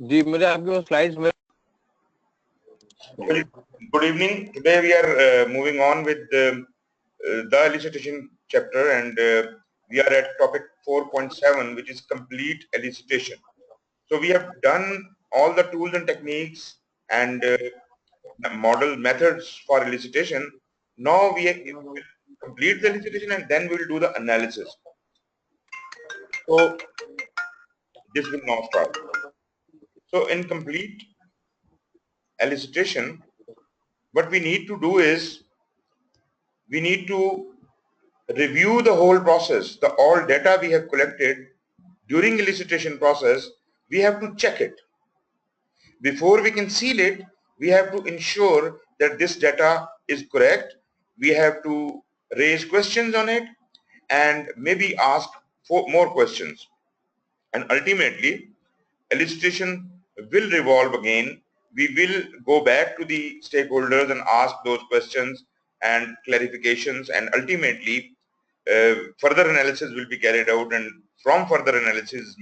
जी मुझे आपके वो स्लाइड्स में Good evening. Today we are moving on with the elicitation chapter, and we are at topic 4.7, which is complete elicitation. So we have done all the tools and techniques and model methods for elicitation. Now we will complete the elicitation and then we will do the analysis. So this will now start. So in complete elicitation, what we need to do is we need to review the whole process, the all data we have collected during elicitation process. We have to check it. Before we can seal it, we have to ensure that this data is correct. We have to raise questions on it and maybe ask for more questions. And ultimately, elicitation will revolve again. We will go back to the stakeholders and ask those questions and clarifications, and ultimately further analysis will be carried out, and from further analysis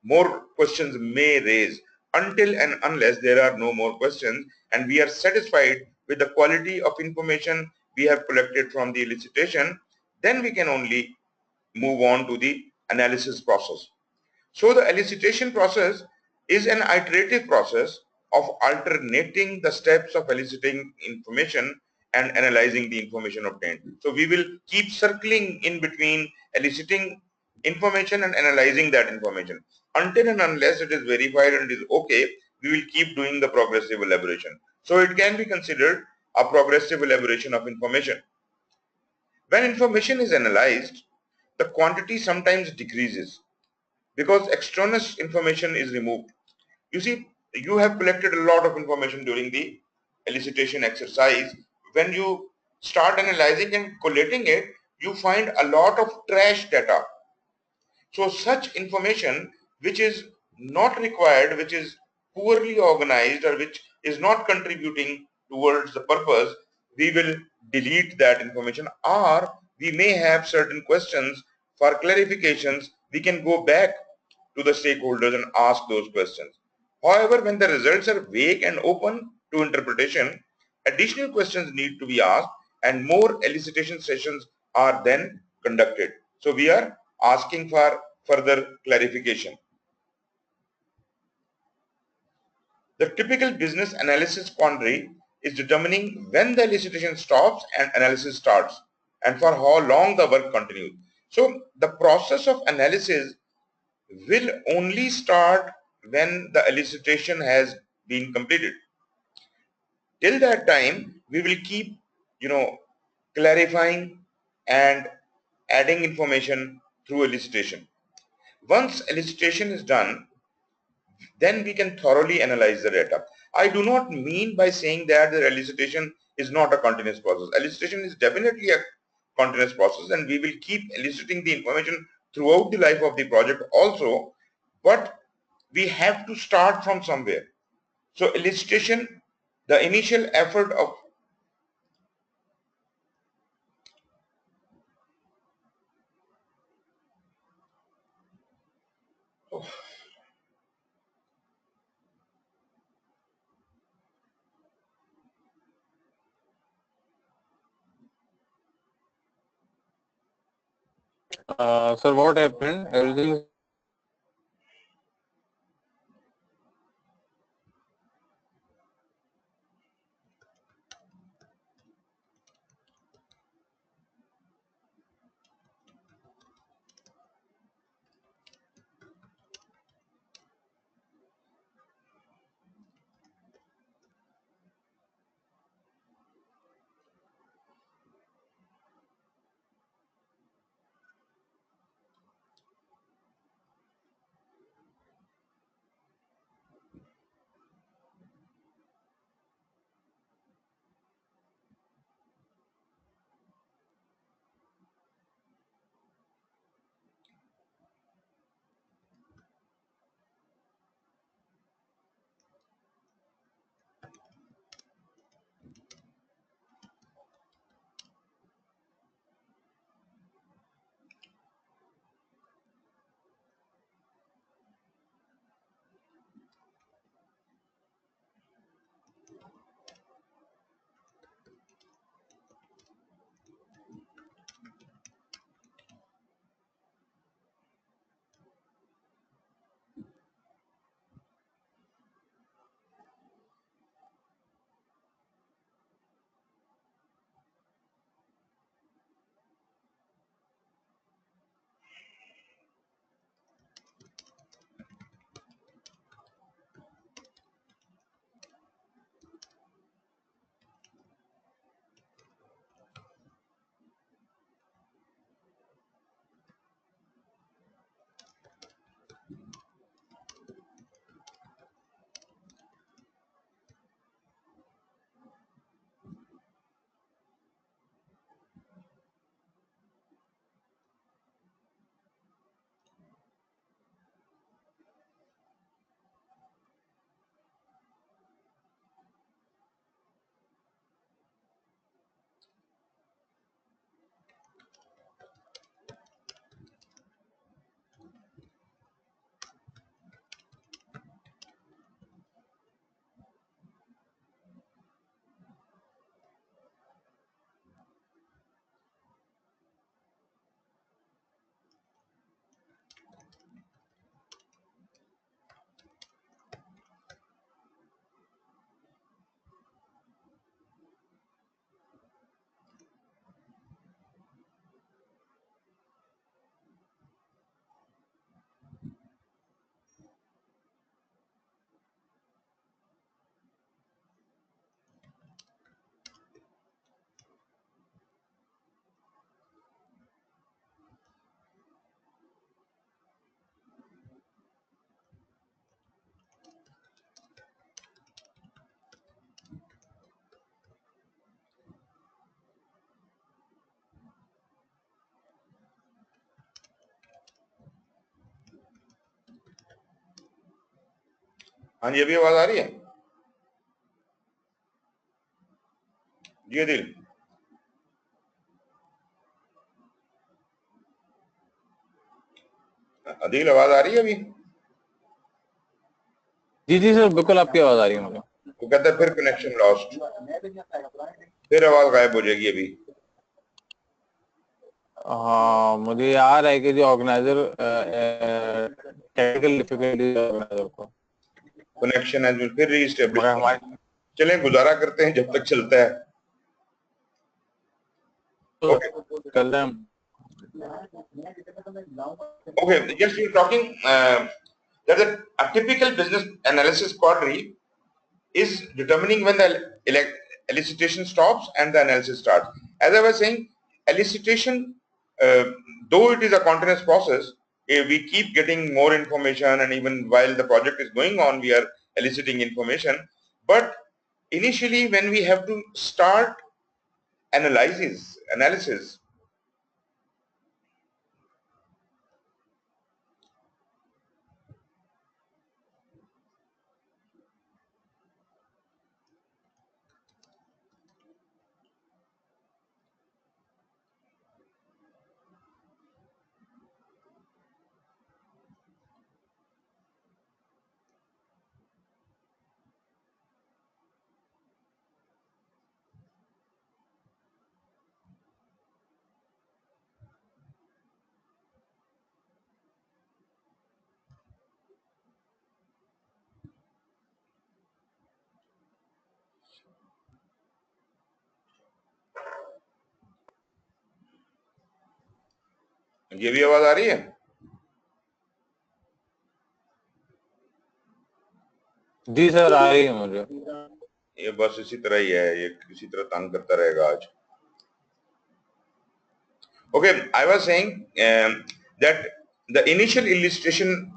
more questions may raise until and unless there are no more questions and we are satisfied with the quality of information we have collected from the elicitation. Then we can only move on to the analysis process. So the elicitation process is an iterative process of alternating the steps of eliciting information and analyzing the information obtained. So we will keep circling in between eliciting information and analyzing that information. Until and unless it is verified and is okay, we will keep doing the progressive elaboration. So it can be considered a progressive elaboration of information. When information is analyzed, the quantity sometimes decreases because extraneous information is removed. You see, you have collected a lot of information during the elicitation exercise. When you start analyzing and collating it, you find a lot of trash data. So such information which is not required, which is poorly organized, or which is not contributing towards the purpose, we will delete that information, or we may have certain questions for clarifications. We can go back to the stakeholders and ask those questions. However, when the results are vague and open to interpretation, additional questions need to be asked and more elicitation sessions are then conducted. So we are asking for further clarification. The typical business analysis quandary is determining when the elicitation stops and analysis starts and for how long the work continues. So the process of analysis will only start when the elicitation has been completed. Till that time, we will keep, clarifying and adding information through elicitation. Once elicitation is done, then we can thoroughly analyze the data. I do not mean by saying that the elicitation is not a continuous process. Elicitation is definitely a continuous process and we will keep eliciting the information throughout the life of the project also, but we have to start from somewhere. So elicitation, the initial effort of sir, what happened? Everything. हाँ जी, अभी आवाज आ रही है जी दिल? अदील आवाज आ रही है अभी? जी जी सर, बिल्कुल आपकी आवाज आ रही है मुझे। वो कहता है फिर कनेक्शन लॉस्ट, फिर आवाज गायब हो जाएगी अभी। हाँ, मुझे आ रहा है कि जो ऑर्गेनाइजर टेक्निकल डिफिकल्टीज ऑर्गेनाइजर को, कनेक्शन है फिर रीस्टेब्लिश। मगर हमारे चलें गुजारा करते हैं जब तक चलता है। तो ओके कर रहे हैं। okay, just we're talking that a typical business analysis query is determining when the elicitation stops and the analysis starts. As I was saying, elicitation, though it is a continuous process, we keep getting more information, and even while the project is going on, we are eliciting information. But initially, when we have to start analysis, ये भी आवाज आ रही है? जी sir, आ रही है मुझे। ये बस इसी तरह ही है, ये इसी तरह तंग करता रहेगा आज। Okay, I was saying that the initial illustration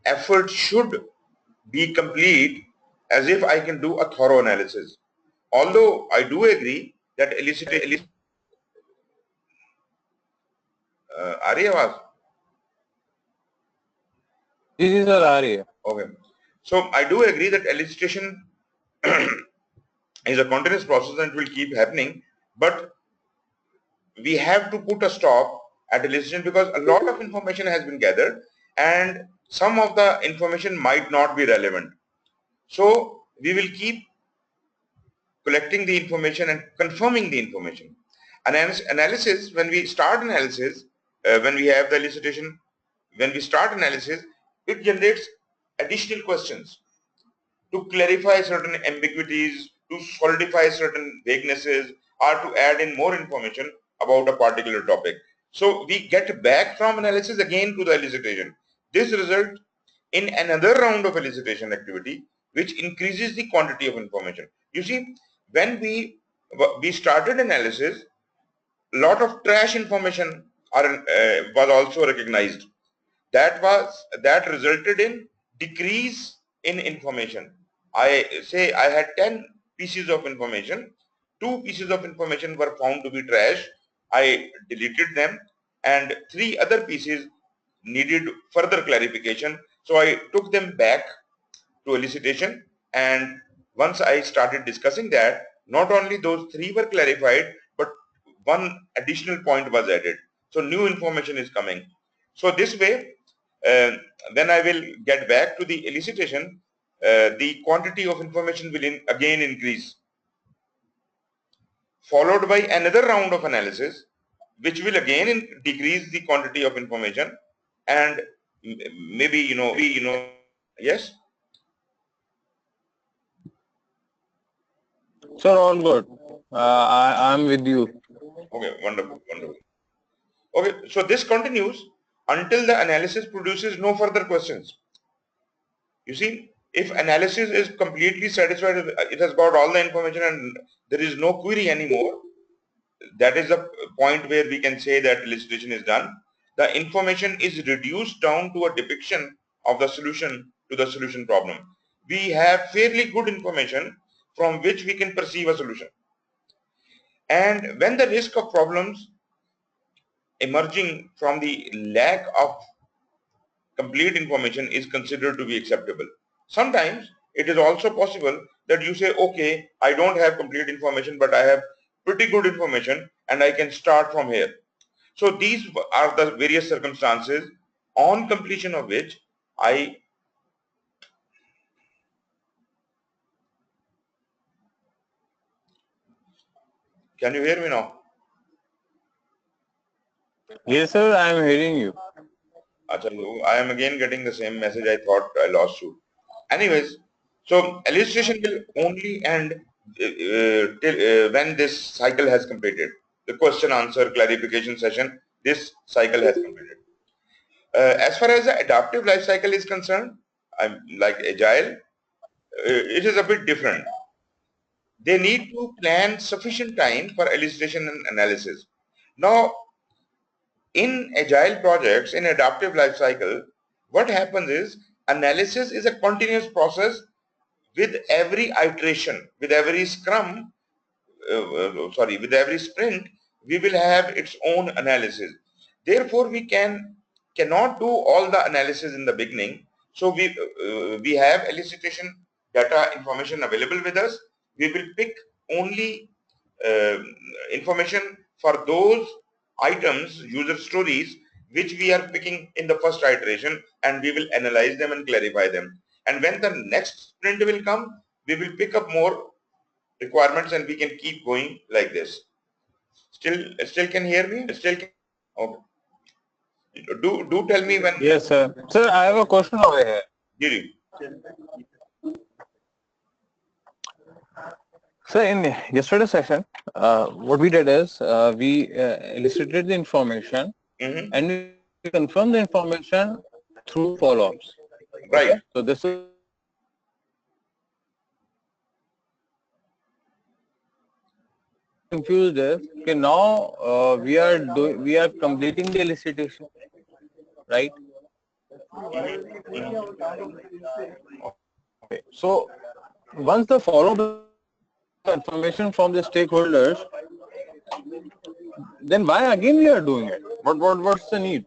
effort should be complete as if I can do a thorough analysis. Although I do agree that आ रही है आवाज? जी जी सर, आ रही है। Okay, so I do agree that elicitation is a continuous process and it will keep happening, but we have to put a stop at elicitation because a lot of information has been gathered and some of the information might not be relevant. So we will keep collecting the information and confirming the information. Analysis, when we start analysis, when we have the elicitation, when we start analysis, it generates additional questions to clarify certain ambiguities, to solidify certain vaguenesses, or to add in more information about a particular topic. So we get back from analysis again to the elicitation. This results in another round of elicitation activity, which increases the quantity of information. You see, when we started analysis, a lot of trash information was also recognized. That resulted in decrease in information. I say I had 10 pieces of information. 2 pieces of information were found to be trash. I deleted them, and 3 other pieces needed further clarification. So I took them back to elicitation, and once I started discussing that, not only those 3 were clarified, but one additional point was added. So new information is coming. So this way, uh, when I will get back to the elicitation, the quantity of information will again increase, followed by another round of analysis, which will again decrease the quantity of information, and maybe yes. Sir, all good. I'm with you. Okay, wonderful, wonderful. Okay, so this continues until the analysis produces no further questions. You see, if analysis is completely satisfied, it has got all the information and there is no query anymore, that is the point where we can say that elicitation is done. The information is reduced down to a depiction of the solution to the solution problem. We have fairly good information from which we can perceive a solution. And when the risk of problems emerging from the lack of complete information is considered to be acceptable. Sometimes it is also possible that you say, okay, I don't have complete information, but I have pretty good information and I can start from here. So these are the various circumstances on completion of which can you hear me now? Yes, sir, I am hearing you. I am again getting the same message. I thought I lost you. Anyways, so illustration will only end till when this cycle has completed. The question, answer, clarification session, this cycle has completed. As far as the adaptive life cycle is concerned, I'm like agile, it is a bit different. They need to plan sufficient time for illustration and analysis. Now, in agile projects, in adaptive life cycle, what happens is analysis is a continuous process with every iteration, with every scrum, with every sprint, we will have its own analysis. Therefore, we cannot do all the analysis in the beginning. So we have elicitation data information available with us. We will pick only uh, information for those items, user stories, which we are picking in the first iteration, and we will analyze them and clarify them. And when the next sprint will come, we will pick up more requirements and we can keep going like this. Still can hear me? Still can, okay. Do tell me when. Yes, sir. Sir, I have a question over here. Did So in yesterday's session, what we did is we elicited the information Mm-hmm. and we confirmed the information through follow-ups. Right. Okay? So this is confused is okay, now we are completing the elicitation, right? Okay. So once the follow-up information from the stakeholders, then why again we are doing it? What's the need?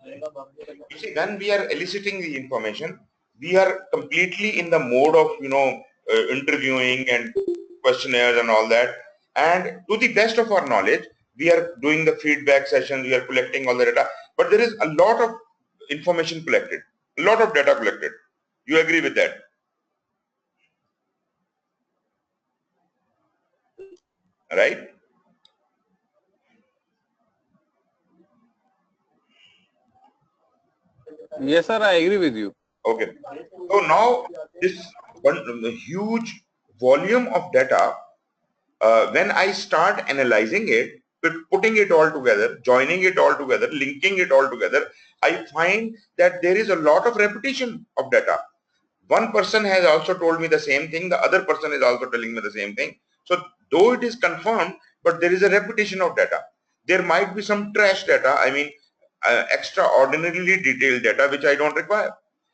You see, when we are eliciting the information, we are completely in the mode of interviewing and questionnaires and all that. And to the best of our knowledge, we are doing the feedback sessions. We are collecting all the data, but there is a lot of information collected, a lot of data collected. You agree with that? Right? Yes, sir, I agree with you. Okay. So now this one huge volume of data, when I start analyzing it, putting it all together, joining it all together, linking it all together, I find that there is a lot of repetition of data. One person has also told me the same thing, the other person is also telling me the same thing. So though it is confirmed, but there is a repetition of data. There might be some trash data, I mean extraordinarily detailed data which I don't require.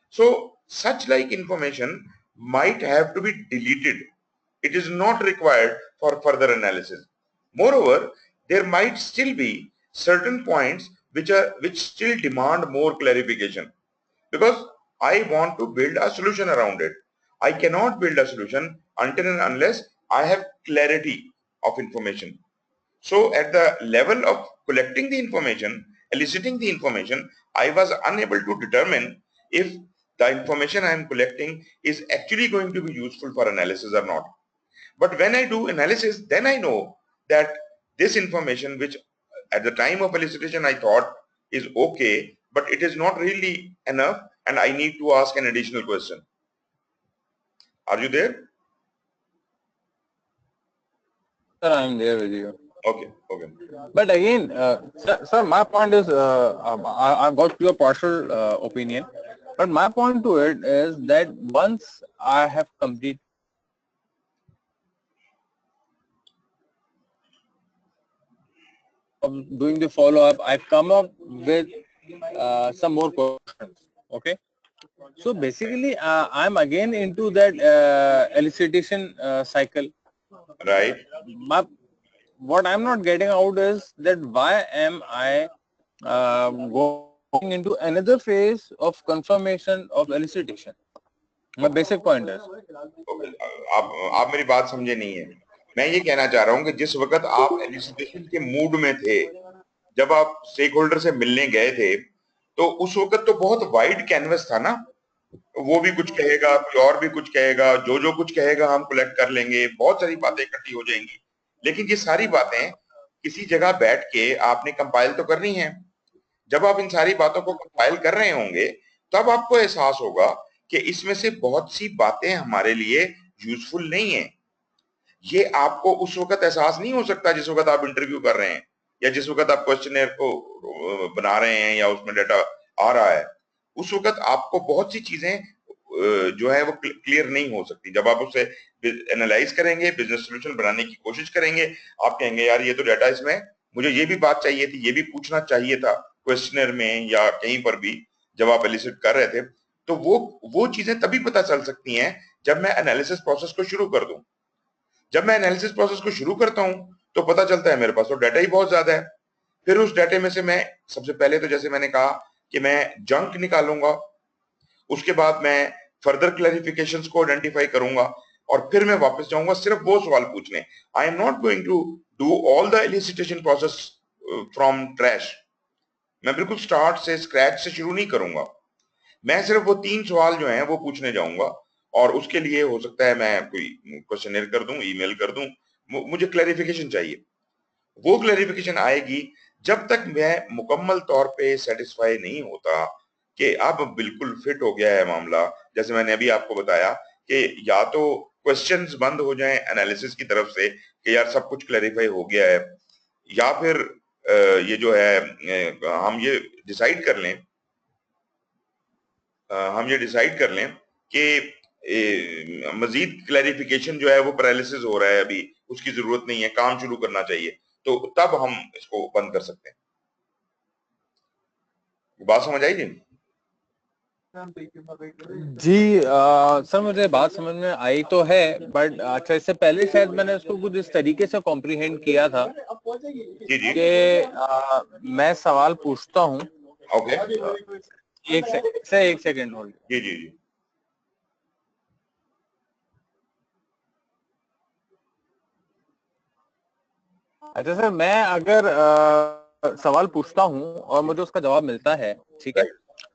So such like information might have to be deleted. It is not required for further analysis. Moreover, there might still be certain points which still demand more clarification, because I want to build a solution around it. I cannot build a solution until and unless I have clarity of information. So at the level of collecting the information, eliciting the information, I was unable to determine if the information I am collecting is actually going to be useful for analysis or not. But when I do analysis, then I know that this information, which at the time of elicitation I thought is okay, but it is not really enough and I need to ask an additional question. Are you there? Sir, I am there with you. Okay, okay. But again, sir, my point is, I've got your partial opinion, but my point to it is that once I have completed doing the follow-up, I come up with some more questions. Okay, so basically, I'm again into that elicitation cycle. Right. What I'm not getting out is that why am I going into another phase of confirmation of elicitation? Basic point है। आप मेरी बात समझे नहीं है। मैं ये कहना चाह रहा हूँ कि जिस वक्त आप एलिसिटेशन के मूड में थे, जब आप स्टेक होल्डर से मिलने गए थे, तो उस वक्त तो बहुत वाइड कैनवस था ना। वो भी कुछ कहेगा, कोई और भी कुछ कहेगा, जो जो कुछ कहेगा हम कलेक्ट कर लेंगे, बहुत सारी बातें इकट्ठी हो जाएंगी। लेकिन ये सारी बातें किसी जगह बैठ के आपने कंपाइल तो करनी है। जब आप इन सारी बातों को कंपाइल कर रहे होंगे, तब आपको एहसास होगा कि इसमें से बहुत सी बातें हमारे लिए यूजफुल नहीं है। ये आपको उस वक्त एहसास नहीं हो सकता जिस वक्त आप इंटरव्यू कर रहे हैं, या जिस वक्त आप क्वेश्चनर को बना रहे हैं, या उसमें डाटा आ रहा है। उस वक्त आपको बहुत सी चीजें जो है वो क्लियर नहीं हो सकती। जब आप उसे एनालाइज करेंगे, बिजनेस सोल्यूशन बनाने की कोशिश करेंगे, आप कहेंगे यार ये तो डाटा, इसमें मुझे ये भी बात चाहिए थी, ये भी पूछना चाहिए था क्वेश्चनर में या कहीं पर भी जब आप एलिसिट कर रहे थे। तो वो चीजें तभी पता चल सकती हैं जब मैं एनालिसिस प्रोसेस को शुरू कर दूं। जब मैं एनालिसिस प्रोसेस को शुरू करता हूं, तो पता चलता है मेरे पास तो डाटा ही बहुत ज्यादा है। फिर उस डाटे में से मैं सबसे पहले तो जैसे मैंने कहा कि मैं जंक निकालूंगा, उसके बाद मैं फर्दर क्लैरिफिकेशंस को आइडेंटिफाई करूंगा, और फिर मैं वापस जाऊंगा सिर्फ वो सवाल पूछने। I am not going to do all the elicitation process from trash. मैं बिल्कुल स्टार्ट से, स्क्रैच से शुरू नहीं करूंगा। मैं सिर्फ वो 3 सवाल जो हैं वो पूछने जाऊंगा, और उसके लिए हो सकता है मैं कोई क्वेश्चनर कर दूं, ईमेल कर दूं। मुझे क्लैरिफिकेशन चाहिए। वो क्लैरिफिकेशन आएगी जब तक मैं मुकम्मल तौर पे सेटिस्फाई नहीं होता कि अब बिल्कुल फिट हो गया है मामला। जैसे मैंने अभी आपको बताया कि या तो क्वेश्चंस बंद हो जाएं एनालिसिस की तरफ से कि यार सब कुछ क्लैरिफाई हो गया है, या फिर ये जो है हम ये डिसाइड कर लें, कि मजीद क्लैरिफिकेशन जो है वो पैरालिसिस हो रहा है, अभी उसकी जरूरत नहीं है, काम शुरू करना चाहिए, तो तब हम इसको बंद कर सकते हैं। बात समझ आई जी? जी सर, मुझे बात समझ में आई तो है, बट अच्छा, इससे पहले शायद मैंने उसको कुछ इस तरीके से कॉम्प्रिहेंड किया था जी जी। कि मैं सवाल पूछता हूँ। ओके। एक सेकंड होल्ड। जी जी जी। अच्छा सर, मैं अगर सवाल पूछता हूँ और मुझे उसका जवाब मिलता है, ठीक है,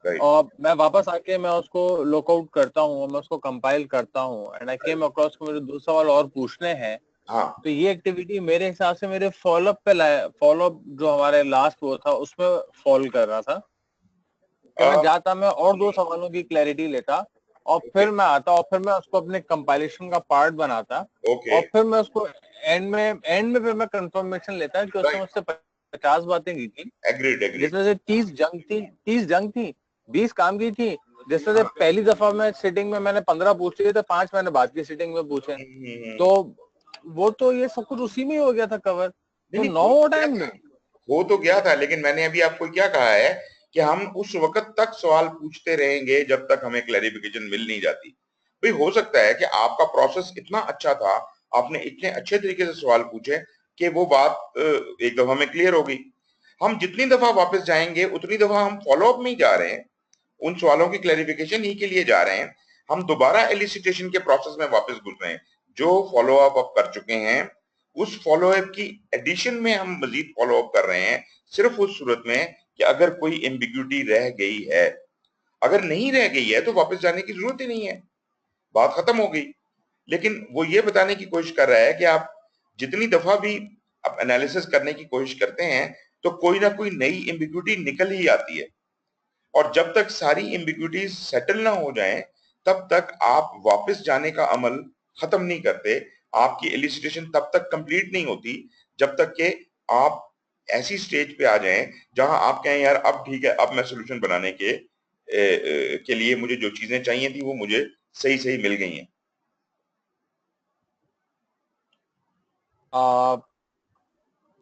राइट। और मैं वापस आके मैं उसको लॉकआउट करता हूँ और मैं उसको कंपाइल करता हूँ, एंड आई केम अक्रॉस को मुझे 2 सवाल और पूछने हैं, हाँ। तो ये एक्टिविटी मेरे हिसाब से मेरे फॉलोअप जो हमारे लास्ट वो था उसमें फॉल कर रहा था कि मैं जाता, मैं और 2 सवालों की क्लैरिटी लेता, और फिर मैं आता और फिर मैं उसको अपने कंपाइलेशन का पार्ट बनाता, ओके। और फिर मैं उसको एंड में फिर मैं कंफर्मेशन लेता कि उसने मुझसे 50 बातें की थी, एग्रीड एग्रीड। जिसमें से 30 जंग थी, 20 काम की थी। जिसमें से पहली दफा में सिटिंग में मैंने 15 पूछ लिए थे, 5 मैंने बाद की सिटिंग में पूछे, तो वो तो ये सब कुछ उसी में ही हो गया था कवर। तो नहीं नो नहीं, टाइम में हो तो गया था, लेकिन मैंने अभी आपको क्या कहा है कि हम उस वक्त तक सवाल पूछते रहेंगे जब तक हमें क्लैरिफिकेशन मिल नहीं जाती। भाई हो सकता है कि आपका प्रोसेस इतना अच्छा था, आपने इतने अच्छे तरीके से सवाल पूछे कि वो बात एक दफा में क्लियर हो गई। हम जितनी दफा वापस जाएंगे उतनी दफा हम फॉलो अप में ही जा रहे हैं, उन सवालों की क्लैरिफिकेशन ही के लिए जा रहे हैं। हम दोबारा एलिसिटेशन के प्रोसेस में वापस घुस रहे हैं। जो फॉलो अप कर चुके हैं, उस फॉलो अप की एडिशन में हम मजीद फॉलो अप कर रहे हैं, सिर्फ उस सूरत में कि अगर कोई एम्बिग्यूटी रह गई है। अगर नहीं रह गई है तो वापस जाने की जरूरत ही नहीं है, बात खत्म हो गई। लेकिन वो ये बताने की कोशिश कर रहा है कि आप जितनी दफा भी आप एनालिसिस करने की कोशिश करते हैं, तो कोई ना कोई नई एम्बिग्यूटी निकल ही आती है, और जब तक सारी एम्बिग्यूटीज सेटल ना हो जाएं, तब तक आप वापस जाने का अमल खत्म नहीं करते। आपकी एलिसिटेशन तब तक कंप्लीट नहीं होती जब तक कि आप ऐसी स्टेज पे आ जाएं जहां आप कहें यार अब ठीक है, अब मैं सोल्यूशन बनाने के लिए मुझे जो चीजें चाहिए थी वो मुझे सही सही मिल गई हैं।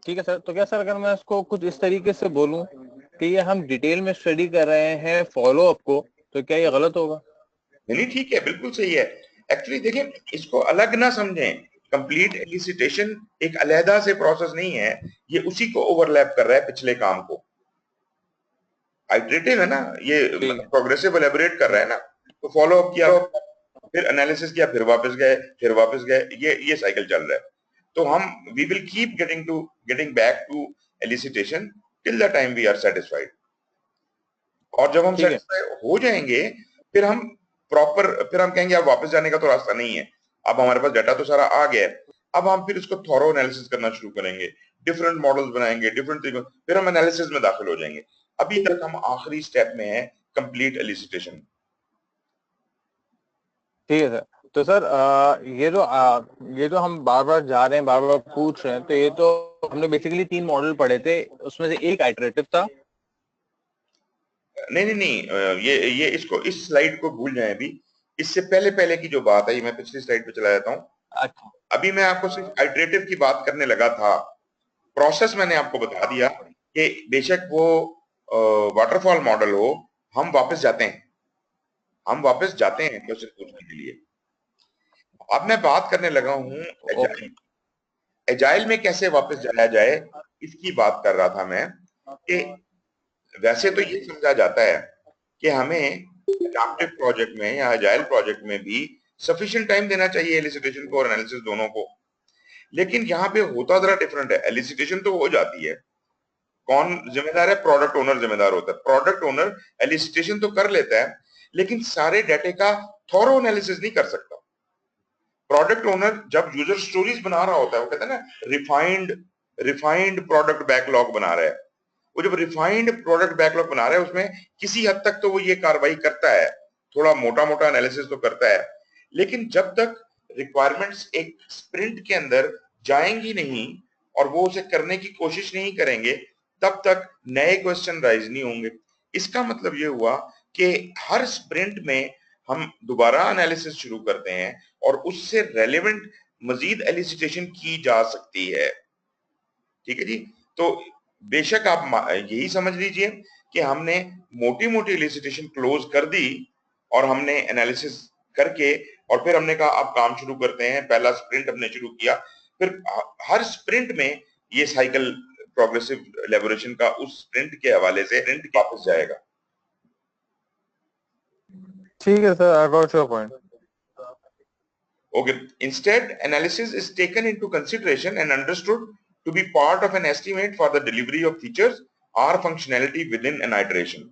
ठीक है सर। तो क्या सर, अगर मैं इसको कुछ इस तरीके से बोलूं कि ये हम डिटेल में स्टडी कर रहे हैं फॉलो अप को, तो क्या ये गलत होगा? नहीं ठीक है, बिल्कुल सही है। एक्चुअली देखिए, इसको अलग ना समझें। कंप्लीट एलिसिटेशन एक अलहदा से प्रोसेस नहीं है, ये उसी को ओवरलैप कर रहा है, पिछले काम को। आइटरेटिव है ना ये, ठीक है। प्रोग्रेसिव एलेबोरेट कर रहा है ना। तो फॉलो अप किया, फिर एनालिसिस किया, फिर वापस गए, ये साइकिल चल रहा है। तो हम we will keep getting back to elicitation till the time we are satisfied. और जब हम ठीक है। सेटिस्फाई हो जाएंगे, फिर फिर हम कहेंगे अब वापस जाने का तो रास्ता नहीं है, अब हमारे पास डाटा तो सारा आ गया है, अब हम फिर उसको थॉरो एनालिसिस करना शुरू करेंगे, डिफरेंट मॉडल्स बनाएंगे, डिफरेंट तरीकों, फिर हम एनालिसिस में दाखिल हो जाएंगे। अभी तक हम आखिरी स्टेप में है, कंप्लीट एलिसिटेशन। ठीक है सर। तो सर ये जो हम बार बार जा रहे हैं, बार बार पूछ रहे हैं, तो ये तो हमने बेसिकली 3 मॉडल पढ़े थे, उसमें से एक आइटरेटिव था। नहीं, ये इसको, इस स्लाइड को भूल जाए अभी। इससे पहले पहले की जो बात है, ये मैं पिछली स्लाइड पे चला जाता हूँ। अच्छा। अभी मैं आपको सिर्फ आइटरेटिव की बात करने लगा था। प्रोसेस मैंने आपको बता दिया कि बेशक वो वाटरफॉल मॉडल हो, हम वापस जाते हैं, क्वेश्चन पूछने के लिए। अब मैं बात करने लगा हूं ओके। एजाइल। एजाइल में कैसे वापस जाया जाए, इसकी बात कर रहा था मैं। कि वैसे तो ये समझा जाता है कि हमें एडाप्टिव प्रोजेक्ट में या एजाइल प्रोजेक्ट में भी सफिशिएंट टाइम देना चाहिए एलिसिटेशन को और एनालिसिस दोनों को। लेकिन यहाँ पे होता जरा डिफरेंट है। एलिसिटेशन तो हो जाती है, कौन जिम्मेदार है? प्रोडक्ट ओनर जिम्मेदार होता है। प्रोडक्ट ओनर एलिसिटेशन तो कर लेता है, लेकिन सारे डाटे का थॉरो एनालिसिस नहीं कर सकता। प्रोडक्ट ओनर जब यूजर स्टोरीज बना रहा होता है, वो कहता है ना रिफाइंड प्रोडक्ट बैकलॉग बना रहा है, वो जब रिफाइंड प्रोडक्ट बैकलॉग बना रहा है उसमें किसी हद तक तो वो ये कार्रवाई करता है, थोड़ा मोटा मोटा एनालिसिस तो करता है। लेकिन जब तक रिक्वायरमेंट्स एक स्प्रिंट के अंदर जाएंगी नहीं और वो उसे करने की कोशिश नहीं करेंगे, तब तक नए क्वेश्चन राइज नहीं होंगे। इसका मतलब ये हुआ कि हर स्प्रिंट में हम दोबारा एनालिसिस शुरू करते हैं और उससे रेलेवेंट मजीद एलिसिटेशन की जा सकती है। ठीक है जी। तो बेशक आप यही समझ लीजिए कि हमने मोटी मोटी एलिसिटेशन क्लोज कर दी और हमने एनालिसिस करके और फिर हमने कहा अब काम शुरू करते हैं, पहला स्प्रिंट हमने शुरू किया। फिर हर स्प्रिंट में ये साइकिल प्रोग्रेसिव एलेबोरेशन का उस स्प्रिंट के हवाले से स्प्रिंट वापस जाएगा। ठीक है sir, I got your point. Okay. Instead, analysis is taken into consideration and understood to be part of an estimate for the delivery of features or functionality within an iteration.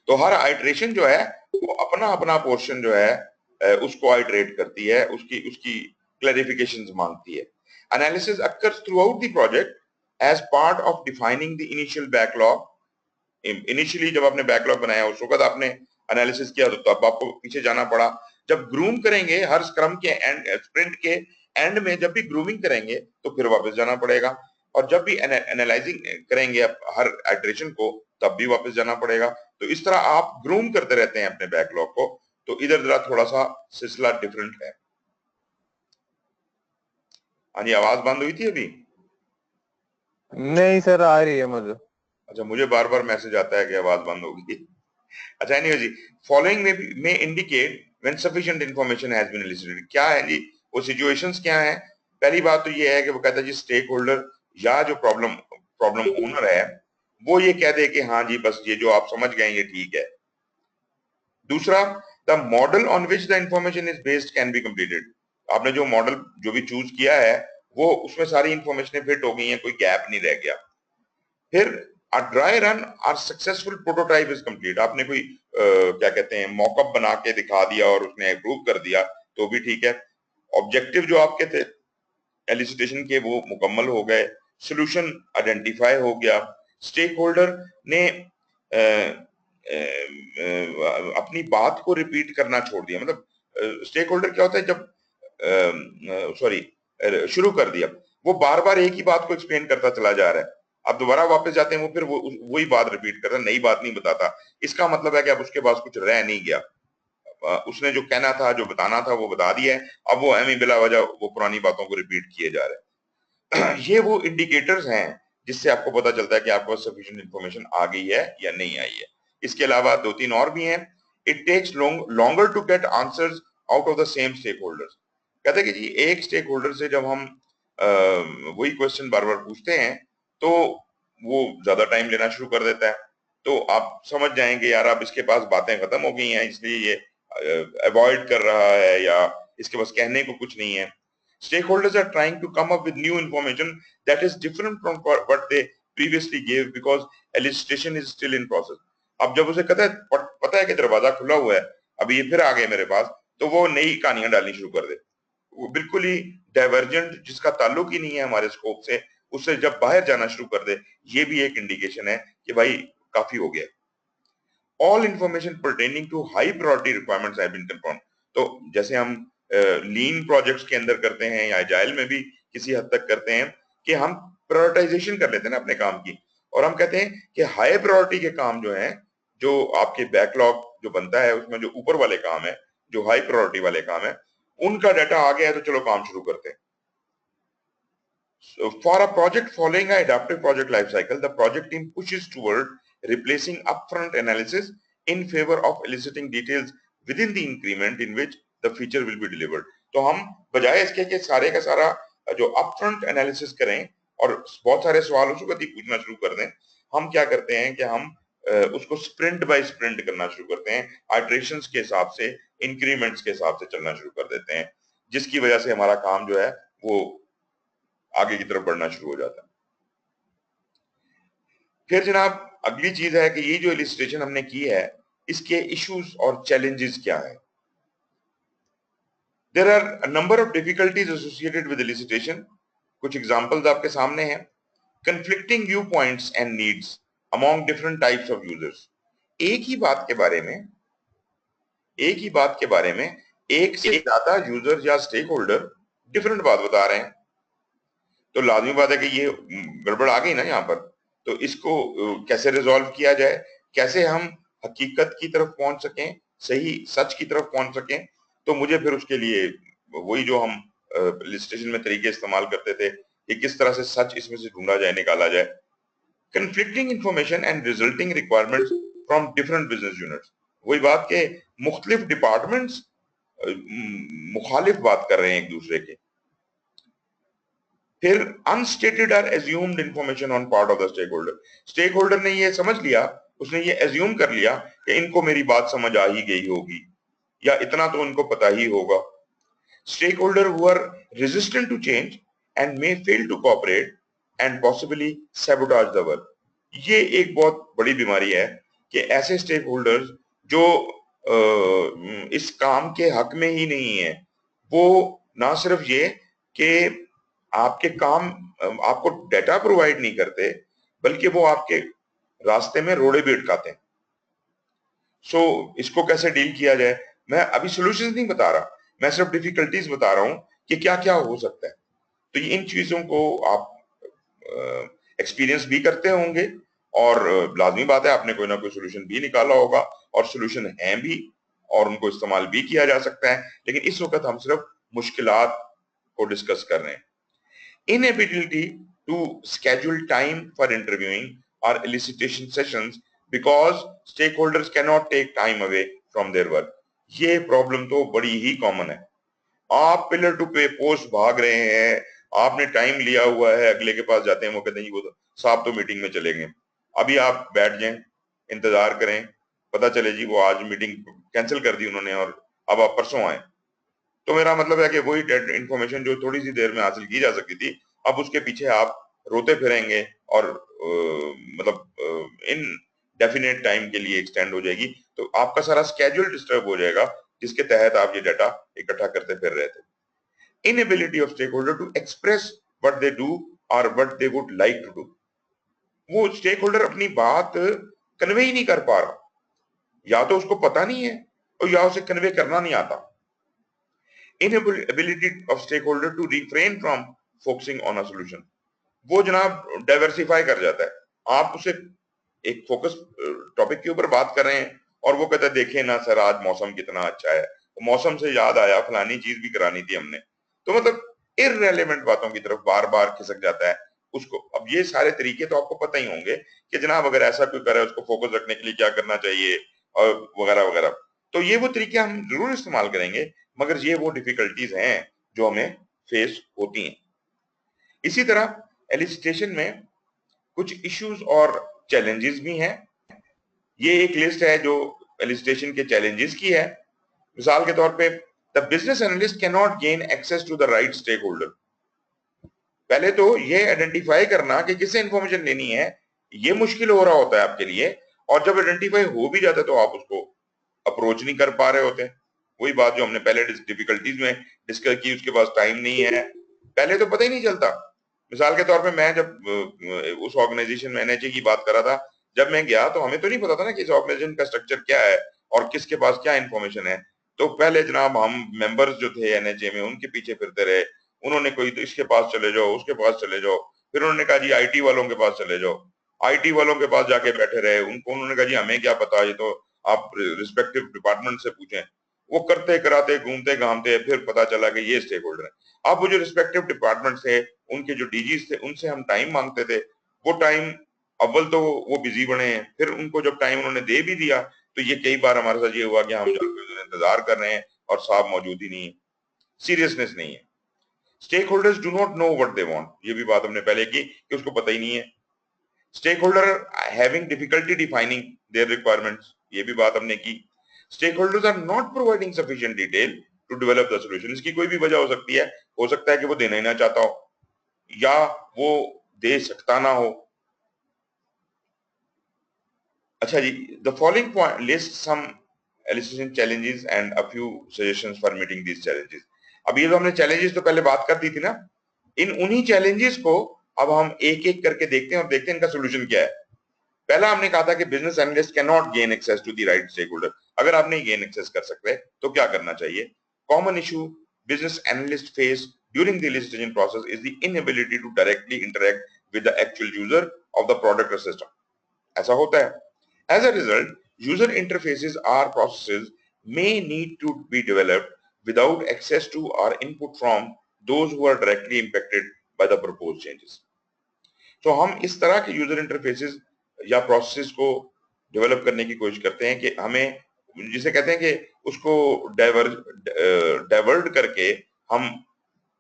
तो हर iteration जो है वो अपना अपना portion जो है उसको iterate करती है, उसकी उसकी क्लैरिफिकेशंस मांगती है। Analysis occurs throughout the project as part of defining the initial backlog. Initially जब आपने बैकलॉग बनाया उस वक्त आपने एनालिसिस किया, तो तब आपको पीछे जाना पड़ा। जब ग्रूम करेंगे हर स्क्रम के एंड, स्प्रिंट के एंड में जब भी ग्रूमिंग करेंगे तो फिर वापस जाना पड़ेगा। और जब भी एनालाइजिंग करेंगे हर आइटरेशन को, तब भी वापस जाना पड़ेगा। तो इस तरह आप ग्रूम करते रहते हैं अपने बैकलॉग को। तो इधर जरा थोड़ा सा सिलसिला डिफरेंट है। हाँ जी, आवाज बंद हुई थी अभी? नहीं सर, आ रही है मुझे। अच्छा, मुझे बार बार मैसेज आता है कि आवाज बंद होगी। अच्छा, एनीवे जी, फॉलोइंग में indicate when sufficient information has been elicited. क्या है जी वो सिचुएशंस क्या है? पहली बात तो ये है कि वो कहता है जी स्टेक होल्डर या जो प्रॉब्लम ओनर है वो ये कह दे कि हाँ जी बस ये जो आप समझ गए ये ठीक है। दूसरा, the model on which the information is based can be completed. आपने जो मॉडल जो भी चूज किया है वो उसमें सारी इंफॉर्मेशन फिट हो गई है, कोई गैप नहीं रह गया। फिर a dry run or successful prototype is complete। आपने कोई क्या कहते हैं मॉकअप बना के दिखा दिया और उसने अप्रूव कर दिया तो भी ठीक है। ऑब्जेक्टिव जो आपके थे एलिसिटेशन के वो मुकम्मल हो गए, सोल्यूशन आइडेंटिफाई हो गया, स्टेक होल्डर ने अपनी बात को रिपीट करना छोड़ दिया। मतलब स्टेक होल्डर क्या होता है जब शुरू कर दिया, वो बार बार एक ही बात को एक्सप्लेन करता चला जा रहा है। आप दोबारा वापस जाते हैं वो फिर वही बात रिपीट करता, नई बात नहीं बताता। इसका मतलब है कि अब उसके पास कुछ रह नहीं गया। उसने जो कहना था, जो बताना था वो बता दिया है, अब वो एमी बिला वजह वो पुरानी बातों को रिपीट किए जा रहे हैं। ये वो इंडिकेटर्स हैं जिससे आपको पता चलता है कि आपके पास सफिशिएंट इंफॉर्मेशन आ गई है या नहीं आई है। इसके अलावा 2-3 और भी हैं। It takes longer to get answers out of the same stakeholders. कहते हैं कि जी एक स्टेक होल्डर से जब हम वही क्वेश्चन बार बार पूछते हैं तो वो ज्यादा टाइम लेना शुरू कर देता है। तो आप समझ जाएंगे यार अब इसके पास बातें खत्म हो गई हैं, इसलिए ये अवॉइड कर रहा है या इसके पास कहने को कुछ नहीं है. Stakeholders are trying to come up with new information that is different from what they previously gave because elicitation is still in process. अब जब उसे पता है कि दरवाजा खुला हुआ है, अभी ये फिर आ गए मेरे पास, तो वो नई कहानियां डालनी शुरू कर दे. वो बिल्कुल ही डाइवर्जेंट, जिसका ताल्लुक ही नहीं है हमारे स्कोप से, उससे जब बाहर जाना शुरू कर दे, ये भी एक इंडिकेशन है कि भाई काफी हो गया. All information pertaining to high priority requirements have been confirmed. तो जैसे हम लीन प्रोजेक्ट्स के अंदर करते हैं या एजाइल में भी किसी हद तक करते हैं कि हम प्रायोरिटाइजेशन कर लेते हैं ना अपने काम की, और हम कहते हैं कि हाई प्रायोरिटी के काम जो हैं, जो आपके बैकलॉग जो बनता है उसमें जो ऊपर वाले काम है, जो हाई प्रायोरिटी वाले काम है, उनका डाटा आ गया है तो चलो काम शुरू करते हैं. So for a project following an adaptive project life cycle, the project team pushes toward replacing upfront analysis in favor of eliciting details within the increment in which the feature will be delivered. तो हम बजाय इसके कि सारे का सारा जो upfront analysis करें और बहुत सारे सवाल उस वक्त ही पूछना शुरू कर दें, हम क्या करते हैं कि हम उसको स्प्रिंट बाय स्प्रिंट करना शुरू करते हैं, आइटरेशंस के हिसाब से, इंक्रीमेंट्स के हिसाब से चलना शुरू कर देते हैं, जिसकी वजह से हमारा काम जो है वो आगे की तरफ बढ़ना शुरू हो जाता है. फिर जनाब अगली चीज है कि ये जो इलिस्ट्रेशन हमने की है, इसके इश्यूज और चैलेंजेस क्या है. There are a number of difficulties associated with elicitation. कुछ एग्जांपल्स आपके सामने हैं. Conflicting viewpoints and needs among different types of users. एक ही बात के बारे में एक से ज्यादा यूजर या स्टेक होल्डर डिफरेंट बात बता रहे हैं, तो लाजमी बात है कि ये गड़बड़ आ गई ना यहाँ पर. तो इसको कैसे रिजॉल्व किया जाए, कैसे हम हकीकत की तरफ पहुंच सकें, सही सच की तरफ पहुंच सकें. तो मुझे फिर उसके लिए वही जो हम इलिस्ट्रेशन में तरीके इस्तेमाल करते थे कि किस तरह से सच इसमें से ढूंढा जाए, निकाला जाए. Conflicting information and resulting requirements from different business units. वही बात के मुख्तलिफ डिपार्टमेंट्स मुखालिफ बात कर रहे हैं एक दूसरे के. फिर अनस्टेटेड और assumed information on part of the stakeholder. Stakeholder ने ये समझ लिया, उसने ये एज्यूम कर लिया कि इनको मेरी बात समझ आ ही गई होगी या इतना तो उनको पता ही होगा. Stakeholder who are resistant to change and may fail to cooperate and possibly sabotage the work. ये एक बहुत बड़ी बीमारी है कि ऐसे स्टेक होल्डर्स जो इस काम के हक में ही नहीं है, वो ना सिर्फ ये कि आपके काम आपको डेटा प्रोवाइड नहीं करते, बल्कि वो आपके रास्ते में रोड़े भी अटकाते हैं. सो इसको कैसे डील किया जाए, मैं अभी सॉल्यूशंस नहीं बता रहा, मैं सिर्फ डिफिकल्टीज बता रहा हूं कि क्या क्या हो सकता है. तो इन चीजों को आप एक्सपीरियंस भी करते होंगे और लाजमी बात है आपने कोई ना कोई सोल्यूशन भी निकाला होगा, और सोल्यूशन हैं भी और उनको इस्तेमाल भी किया जा सकता है. लेकिन इस वक्त हम सिर्फ मुश्किलात को डिस्कस कर रहे हैं. Inability to schedule time for interviewing or elicitation sessions because stakeholders cannot take time away from their work. ये प्रॉब्लम तो बड़ी ही कॉमन है. आप पिलर टू पे पोस्ट भाग रहे हैं, आपने टाइम लिया हुआ है, अगले के पास जाते हैं, वो कहते हैं वो साहब तो मीटिंग में चले गए, अभी आप बैठ जाएं, इंतजार करें, पता चले जी वो आज मीटिंग कैंसिल कर दी उन्होंने और अब आप परसों आए. तो मेरा मतलब है कि वही इंफॉर्मेशन जो थोड़ी सी देर में हासिल की जा सकती थी, अब उसके पीछे आप रोते फिरेंगे और इन डेफिनेट टाइम के लिए एक्सटेंड हो जाएगी. तो आपका सारा स्केड्यूल डिस्टर्ब हो जाएगा जिसके तहत आप ये डाटा इकट्ठा करते फिर रहे थे. Inability of stakeholder to express what they do और what they would like to do. वो स्टेक होल्डर अपनी बात कन्वे ही नहीं कर पा रहा, या तो उसको पता नहीं है और या उसे कन्वे करना नहीं आता. Inability of stakeholder to refrain from focusing on a solution. वो जनाब डाइवर्सिफाई कर जाता है. आप उसे एक फोकस टॉपिक के ऊपर बात कर रहे हैं और वो कहता है देखें ना सर आज मौसम कितना अच्छा है, मौसम से याद आया फलानी चीज भी करानी थी हमने. तो मतलब इररेलेवेंट बातों की तरफ बार बार खिसक जाता है उसको. अब ये सारे तरीके तो आपको पता ही होंगे कि जनाब अगर ऐसा कोई करे उसको फोकस रखने के लिए क्या करना चाहिए और वगैरह वगैरह. तो ये वो तरीके हम जरूर इस्तेमाल करेंगे, मगर ये वो डिफिकल्टीज हैं जो हमें फेस होती हैं. इसी तरह एलिसिटेशन में कुछ इश्यूज और चैलेंजेस भी हैं. ये एक लिस्ट है जो एलिसिटेशन के चैलेंजेस की है. मिसाल के तौर पे the business analyst can not gain access to the right stakeholder. पहले तो ये आइडेंटिफाई करना कि किससे इंफॉर्मेशन लेनी है, ये मुश्किल हो रहा होता है आपके लिए, और जब आइडेंटिफाई हो भी जाता है तो आप उसको अप्रोच नहीं कर पा रहे होते। वही बात जो हमने पहले डिफिकल्टीज में डिस्कस की, उसके पास टाइम नहीं है, पहले तो पता ही नहीं चलता। मिसाल के तौर पे मैं जब उस ऑर्गेनाइजेशन में एनएचए की बात कर रहा था, जब मैं गया तो हमें तो नहीं पता था ना कि इस ऑर्गेनाइजेशन का स्ट्रक्चर क्या है और किसके पास क्या इंफॉर्मेशन है। तो पहले जनाब हम मेंबर्स जो थे एनएचए में उनके पीछे फिरते रहे, उन्होंने कोई तो इसके पास चले जाओ, उसके पास चले जाओ, फिर उन्होंने कहा जी आईटी वालों के पास चले जाओ, आईटी वालों के पास जाके बैठे रहे, उनको उन्होंने कहा जी हमें क्या पता, ये तो आप रिस्पेक्टिव डिपार्टमेंट से पूछें। वो करते कराते घूमते घामते फिर पता चला कि ये स्टेक होल्डर है। अब वो जो रिस्पेक्टिव डिपार्टमेंट थे, उनके जो डीजीज थे, उनसे हम टाइम मांगते थे, वो टाइम अव्वल तो वो बिजी बने हैं, फिर उनको जब टाइम उन्होंने दे भी दिया तो ये कई बार हमारे साथ ये हुआ कि हम जाकर इंतजार कर रहे हैं और साहब मौजूद ही नहीं है, सीरियसनेस नहीं है। Stakeholders do not know what they want, ये भी बात हमने पहले की कि उसको पता ही नहीं है। Stakeholder having difficulty defining their requirements, ये भी बात हमने की। Stakeholders are not providing sufficient detail to develop the solution, इसकी कोई भी वजह हो सकती है, हो सकता है कि वो देना ही ना चाहता हो या वो दे सकता ना हो। अच्छा जी, the following point list some elicitation challenges and a few suggestions for meeting these challenges. अब ये तो हमने चैलेंजेस तो पहले बात कर दी थी ना, इन उन्हीं चैलेंजेस को अब हम एक एक करके देखते हैं और देखते हैं इनका सोल्यूशन क्या है। पहला हमने कहा था कि business analyst can not gain access to the right stakeholder, अगर आप नहीं गेन एक्सेस कर सकते तो क्या करना चाहिए। Common issue business analyst face during the elicitation process is the inability to directly interact with the actual user of the product और सिस्टम, ऐसा होता है। As a result, user interfaces or processes may need to be developed without access to or input from those who are directly impacted by the proposed changes. तो हम इस तरह के user interfaces या प्रोसेसेस को डेवलप करने की कोशिश करते हैं कि हमें, जिसे कहते हैं कि उसको डाइवर्ट करके हम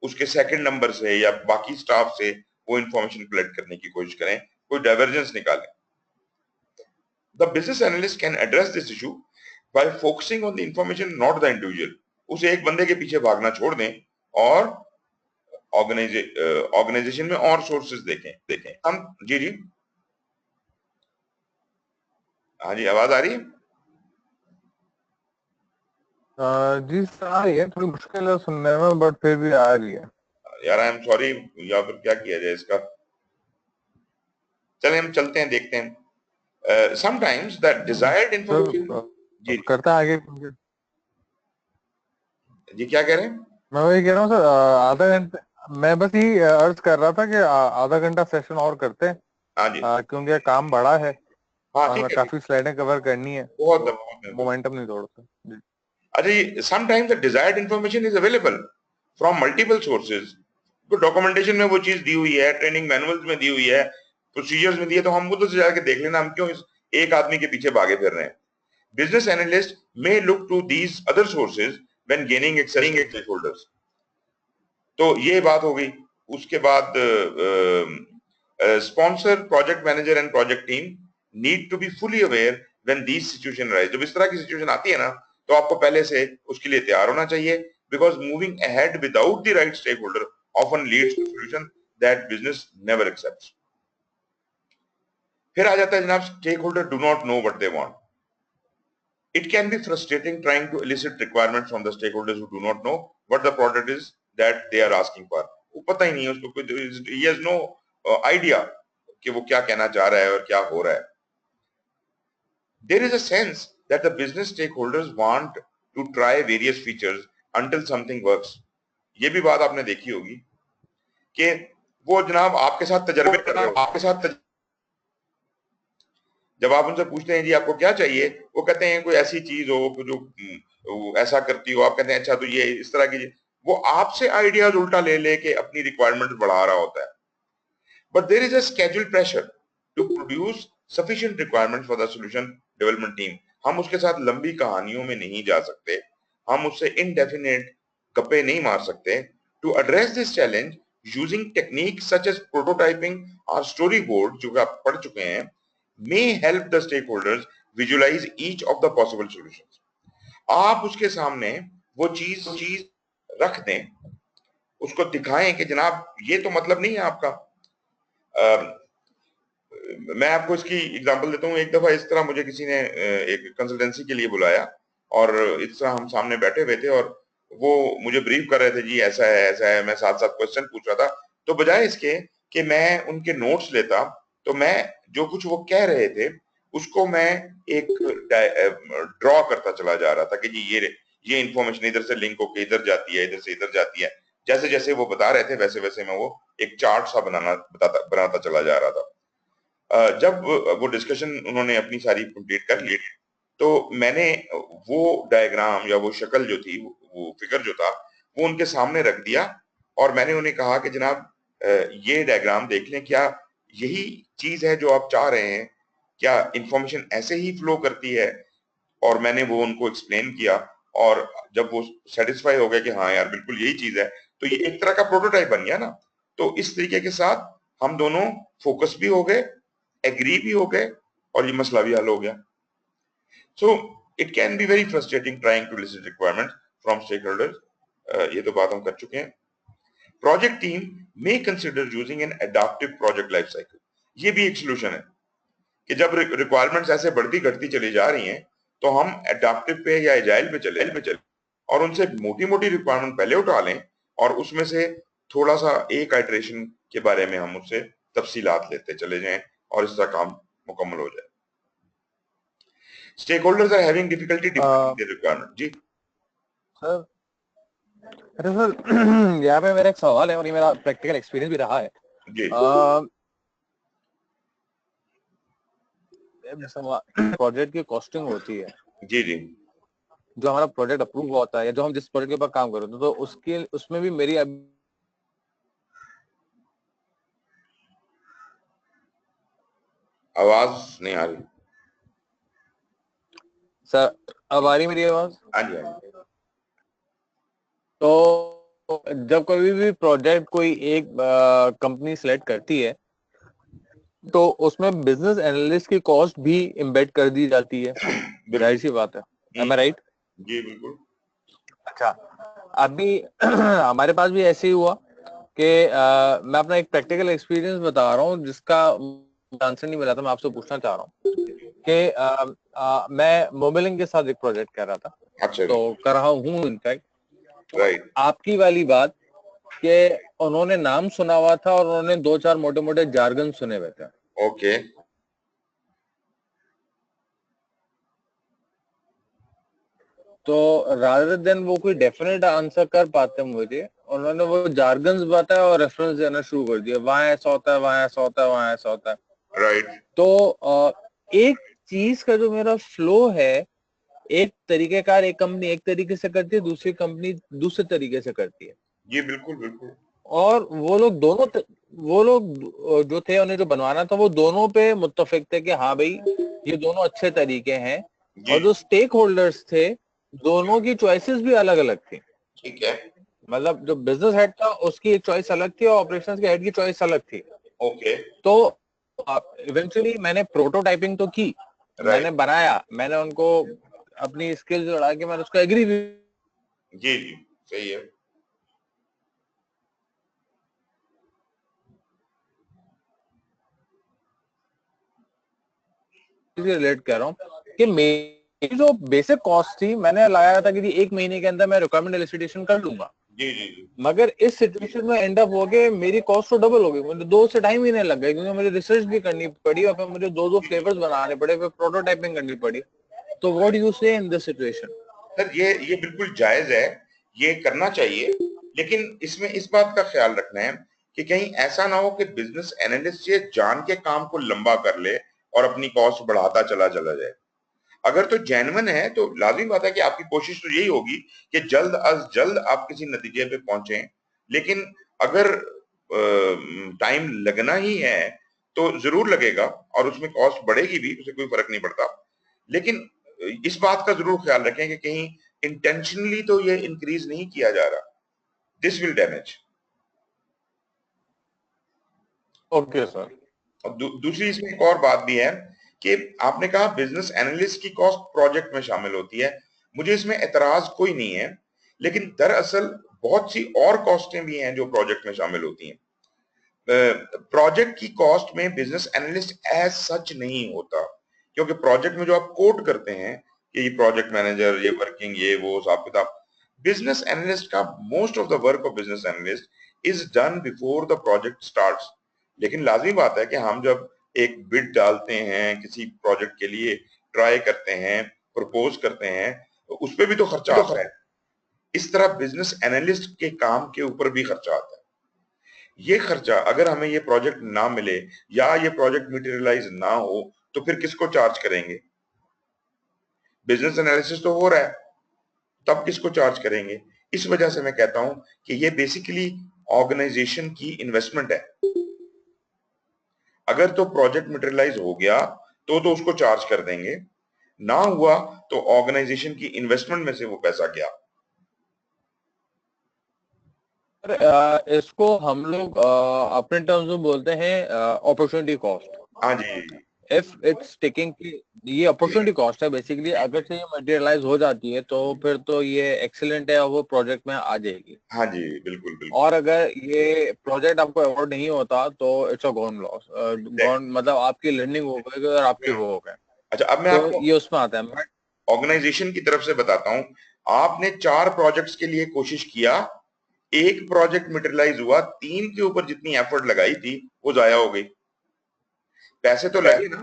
उसके सेकंड नंबर से या बाकी स्टाफ से वो इंफॉर्मेशन कलेक्ट करने की कोशिश करें, कोई डाइवर्जेंस निकालें। The business analyst can address this issue by focusing on the information, not the individual. उसे एक बंदे के पीछे भागना छोड़ दें और ऑर्गेनाइजेशन में और सोर्सेज देखें हम। जी जी, हाँ जी, आवाज आ रही है? जी सर आ रही है, थोड़ी मुश्किल है सुनने में बट फिर भी आ रही है। यार आई एम सॉरी, या फिर क्या किया जाए इसका। चलें हम चलते हैं, देखते हैं। Sometimes the desired information. जी करता आगे। जी, क्या कह रहे हैं? मैं वही कह रहा हूँ सर, आधा घंटा मैं बस यही अर्ज कर रहा था कि आधा घंटा सेशन और करते हैं, हाँ जी, क्योंकि काम बड़ा है हाँ और ठीक मैं है, काफी स्लाइडें कवर करनी है, बहुत तो मोमेंटम नहीं तोड़ता जी। अच्छा ये sometimes the desired information is available from multiple sources. तो डॉक्यूमेंटेशन में वो चीज दी हुई है, ट्रेनिंग मैनुअल्स में दी हुई है, प्रोसीजर्स में दी है, तो हम उधर से जाके देख लेना, हम क्यों इस एक आदमी के पीछे भागे फिर रहे हैं। Business analyst may look to these other sources when gaining access to stakeholders. तो ये बात हो गई। उसके बाद sponsor, project manager and project team need to be fully aware when these situation arise. जब इस तरह की सिचुएशन आती है ना, तो आपको पहले से उसके लिए तैयार होना चाहिए, because moving ahead without the right stakeholder often leads to solution that business never accepts. फिर आ जाता है जनाब, stakeholder do not know what they want. It can be frustrating trying to elicit requirements from the stakeholders who do not know what the product is that they are asking for. वो पता ही नहीं है उसको, he has no idea कि वो क्या कहना चाह रहा है और क्या हो रहा है। There is a sense that the business stakeholders want to try various features until something works. ये भी बात आपने देखी होगी कि वो जनाब आपके साथ तजर्बे कर रहे हो, जब आप उनसे पूछते हैं जी आपको क्या चाहिए, वो कहते हैं कोई ऐसी चीज हो जो ऐसा करती हो, आप कहते हैं अच्छा तो ये इस तरह की, वो आपसे आइडियाज उल्टा ले लेके अपनी रिक्वायरमेंट बढ़ा रहा होता है। But there is a schedule pressure to produce sufficient requirement for the solution development team. हम उसके साथ लंबी कहानियों में नहीं जा सकते, हम उससे इनडेफिनेट गप्पे नहीं मार सकते। To address this challenge using technique such as prototyping और स्टोरी बोर्ड, जो आप पढ़ चुके हैं, may help the stakeholders visualize each of the possible solutions. आप उसके सामने वो चीज रख दें, उसको दिखाएं कि जनाब ये तो मतलब नहीं है आपका। मैं आपको इसकी एग्जांपल देता हूँ। एक दफा इस तरह मुझे किसी ने एक कंसल्टेंसी के लिए बुलाया और इस तरह हम सामने बैठे हुए थे और वो मुझे ब्रीफ कर रहे थे, जी ऐसा है, मैं साथ साथ क्वेश्चन पूछ रहा था। तो बजाय इसके कि मैं उनके नोट्स लेता, तो मैं जो कुछ वो कह रहे थे उसको मैं एक ड्रॉ करता चला जा रहा था कि जी ये इंफॉर्मेशन इधर से लिंक होके इधर जाती है, इधर से इधर जाती है। जैसे जैसे वो बता रहे थे वैसे वैसे मैं वो एक चार्ट सा बनाता चला जा रहा था। जब वो डिस्कशन उन्होंने अपनी सारी कंप्लीट कर ली, तो मैंने वो डायग्राम या वो शक्ल जो थी, वो फिगर जो था, वो उनके सामने रख दिया और मैंने उन्हें कहा कि जनाब ये डायग्राम देख लें, क्या यही चीज है जो आप चाह रहे हैं? क्या इंफॉर्मेशन ऐसे ही फ्लो करती है? और मैंने वो उनको एक्सप्लेन किया और जब वो सेटिस्फाई हो गए कि हाँ यार बिल्कुल यही चीज है, तो ये एक तरह का प्रोटोटाइप बन गया ना। तो इस तरीके के साथ हम दोनों फोकस भी हो गए, एग्री भी हो गए और ये मसला भी हल हो गया। So it can be very frustrating trying to listen requirement from stakeholders. ये तो बात हम कर चुके हैं। Project team may consider using an adaptive project life cycle. ये भी एक सोल्यूशन है कि जब रिक्वायरमेंट्स ऐसे बढ़ती घटती चली जा रही हैं, तो हम एडाप्टिव पे या एजाइल पे चले और उनसे मोटी मोटी रिक्वायरमेंट पहले उठा लें और उसमें से थोड़ा सा एक आइटरेशन के बारे में हम उससे तफसीलात लेते चले जाएं और इस तरह काम मुकम्मल हो जाए। Stakeholders are having difficulty defining their requirement. जी सर, अरे सर यहाँ पे मेरा एक सवाल है और ये मेरा प्रैक्टिकल एक्सपीरियंस भी रहा है। जी प्रोजेक्ट की कॉस्टिंग होती है, जी जी जो हमारा प्रोजेक्ट अप्रूव हुआ होता है या जो हम जिस प्रोजेक्ट के ऊपर काम कर रहे होते हैं, तो उसके उसमें भी मेरी आवाज नहीं आ रही। सर, अब आ रही मेरी आवाज? हाँ जी हाँ जी। तो जब कभी भी प्रोजेक्ट कोई एक कंपनी सेलेक्ट करती है, तो उसमें बिजनेस एनालिस्ट की कॉस्ट भी एम्बेड कर दी जाती है, जाहिर सी बात है। एम आई राइट? जी बिल्कुल। अच्छा, अभी हमारे पास भी ऐसे ही हुआ कि मैं अपना एक प्रैक्टिकल एक्सपीरियंस बता रहा हूँ जिसका आंसर नहीं मिला था, मैं आपसे पूछना चाह रहा हूँ कि मैं मोबाइलिंग के साथ एक प्रोजेक्ट कर रहा था, अच्छा तो कर रहा हूँ इनफैक्ट। राइट आपकी वाली बात कि उन्होंने नाम सुना हुआ था और उन्होंने दो चार मोटे मोटे जार्गन सुने हुए थे। ओके तो रादर देन वो कोई डेफिनेट आंसर कर पाते मुझे, उन्होंने वो जार्गन्स बताया और रेफरेंस देना शुरू कर दिया, वहां ऐसा होता है, वहां ऐसा होता है, वहां ऐसा होता है। राइट तो एक चीज का जो मेरा फ्लो है, एक तरीकेकार एक कंपनी एक तरीके से करती है, दूसरी कंपनी दूसरे तरीके से करती है। जी बिल्कुल बिल्कुल। और वो लोग जो थे, उन्हें जो बनवाना था, वो दोनों पे मुत्तफिक थे कि हाँ भाई ये दोनों अच्छे तरीके हैं। जी और जो स्टेक होल्डर्स थे, दोनों की चॉइसेस भी अलग अलग थी। ठीक है। मतलब जो बिजनेस हेड था उसकी एक चॉइस अलग थी और ऑपरेशंस के हेड की चॉइस अलग थी। ओके तो इवेंचुअली मैंने प्रोटोटाइपिंग तो की, मैंने राइट। बनाया, मैंने उनको अपनी स्किल्स लड़ा के मैंने उसको एग्री भी जी जी सही है। रिलेट कर रहा हूँ कि मेरी जो बेसिक कॉस्ट थी, मैंने लगाया था कि एक महीने के अंदर मैं रिक्वायरमेंट एलिसिटेशन कर लूंगा। जी जी जी मगर इस सिचुएशन में एंड अप हो गए, मेरी कॉस्ट तो डबल हो गई, मुझे 2 से 2.5 महीने लग गए, क्योंकि मुझे रिसर्च भी करनी पड़ी और फिर मुझे दो फ्लेवर्स बनाने पड़े, फिर प्रोटोटाइपिंग करनी पड़ी। तो व्हाट यू से इन दिस सिचुएशन? सर ये बिल्कुल जायज है, ये करना चाहिए, लेकिन इसमें इस बात का ख्याल रखना है कि कहीं ऐसा ना हो कि बिजनेस एनालिस्ट ये जान के काम को लंबा कर ले और अपनी कॉस्ट बढ़ाता चला चला जाए। अगर तो जेन्युइन है तो लाजिम बात है कि आपकी कोशिश तो यही होगी कि जल्द अज जल्द आप किसी नतीजे पे पहुंचे। लेकिन अगर टाइम लगना ही है तो जरूर लगेगा और उसमें कॉस्ट बढ़ेगी भी, उसे कोई फर्क नहीं पड़ता। लेकिन इस बात का जरूर ख्याल रखें कि कहीं इंटेंशनली तो ये इंक्रीज नहीं किया जा रहा। This will damage. Okay sir. और दूसरी इसमें एक और बात भी है कि आपने कहा बिजनेस एनालिस्ट की कॉस्ट प्रोजेक्ट में शामिल होती है। मुझे इसमें एतराज कोई नहीं है, लेकिन दरअसल बहुत सी और कॉस्टें भी हैं जो प्रोजेक्ट में शामिल होती हैं। प्रोजेक्ट की कॉस्ट में बिजनेस एनालिस्ट एज सच नहीं होता, क्योंकि प्रोजेक्ट में जो आप कोड करते हैं कि ये प्रोजेक्ट मैनेजर, ये वर्किंग, ये वो हिसाब किताब, बिजनेस एनालिस्ट का most of the work of business analyst is done before the project starts. लेकिन लाजमी बात है कि हम जब एक बिड डालते हैं किसी प्रोजेक्ट के लिए, ट्राई करते हैं, प्रपोज करते हैं, तो उस पर भी तो खर्चा आता है। इस तरह बिजनेस एनालिस्ट के काम के ऊपर भी खर्चा आता है। ये खर्चा अगर हमें ये प्रोजेक्ट ना मिले या ये प्रोजेक्ट मटेरियलाइज ना हो तो फिर किसको चार्ज करेंगे? बिजनेस एनालिसिस तो हो रहा है, तब किसको चार्ज करेंगे? इस वजह से मैं कहता हूं कि ये बेसिकली ऑर्गेनाइजेशन की इन्वेस्टमेंट है। अगर तो प्रोजेक्ट मटेरियलाइज हो गया तो उसको चार्ज कर देंगे, ना हुआ तो ऑर्गेनाइजेशन की इन्वेस्टमेंट में से वो पैसा गया। इसको हम लोग अपने टर्म्स में बोलते हैं अपॉर्चुनिटी कॉस्ट। हाँ जी, इफ इट्स टेकिंग, ये अपॉर्चुनिटी कॉस्ट है बेसिकली। अगर से ये मटेरियलाइज हो जाती है तो फिर तो ये एक्सीलेंट है और वो प्रोजेक्ट में आ जाएगी। हाँ जी, बिल्कुल बिल्कुल। और अगर ये प्रोजेक्ट आपको अवार्ड नहीं होता तो it's a gone loss, gone मतलब आपकी लर्निंग हो गई और आपके वो हो गए। अच्छा, अब मैं तो आपको ये उसमें आता है। ऑर्गेनाइजेशन की तरफ से बताता हूं। आपने 4 प्रोजेक्ट्स के लिए कोशिश किया, एक प्रोजेक्ट मटेरियलाइज हुआ, 3 के ऊपर जितनी एफर्ट लगाई थी वो जाया हो गई। पैसे तो लगे ना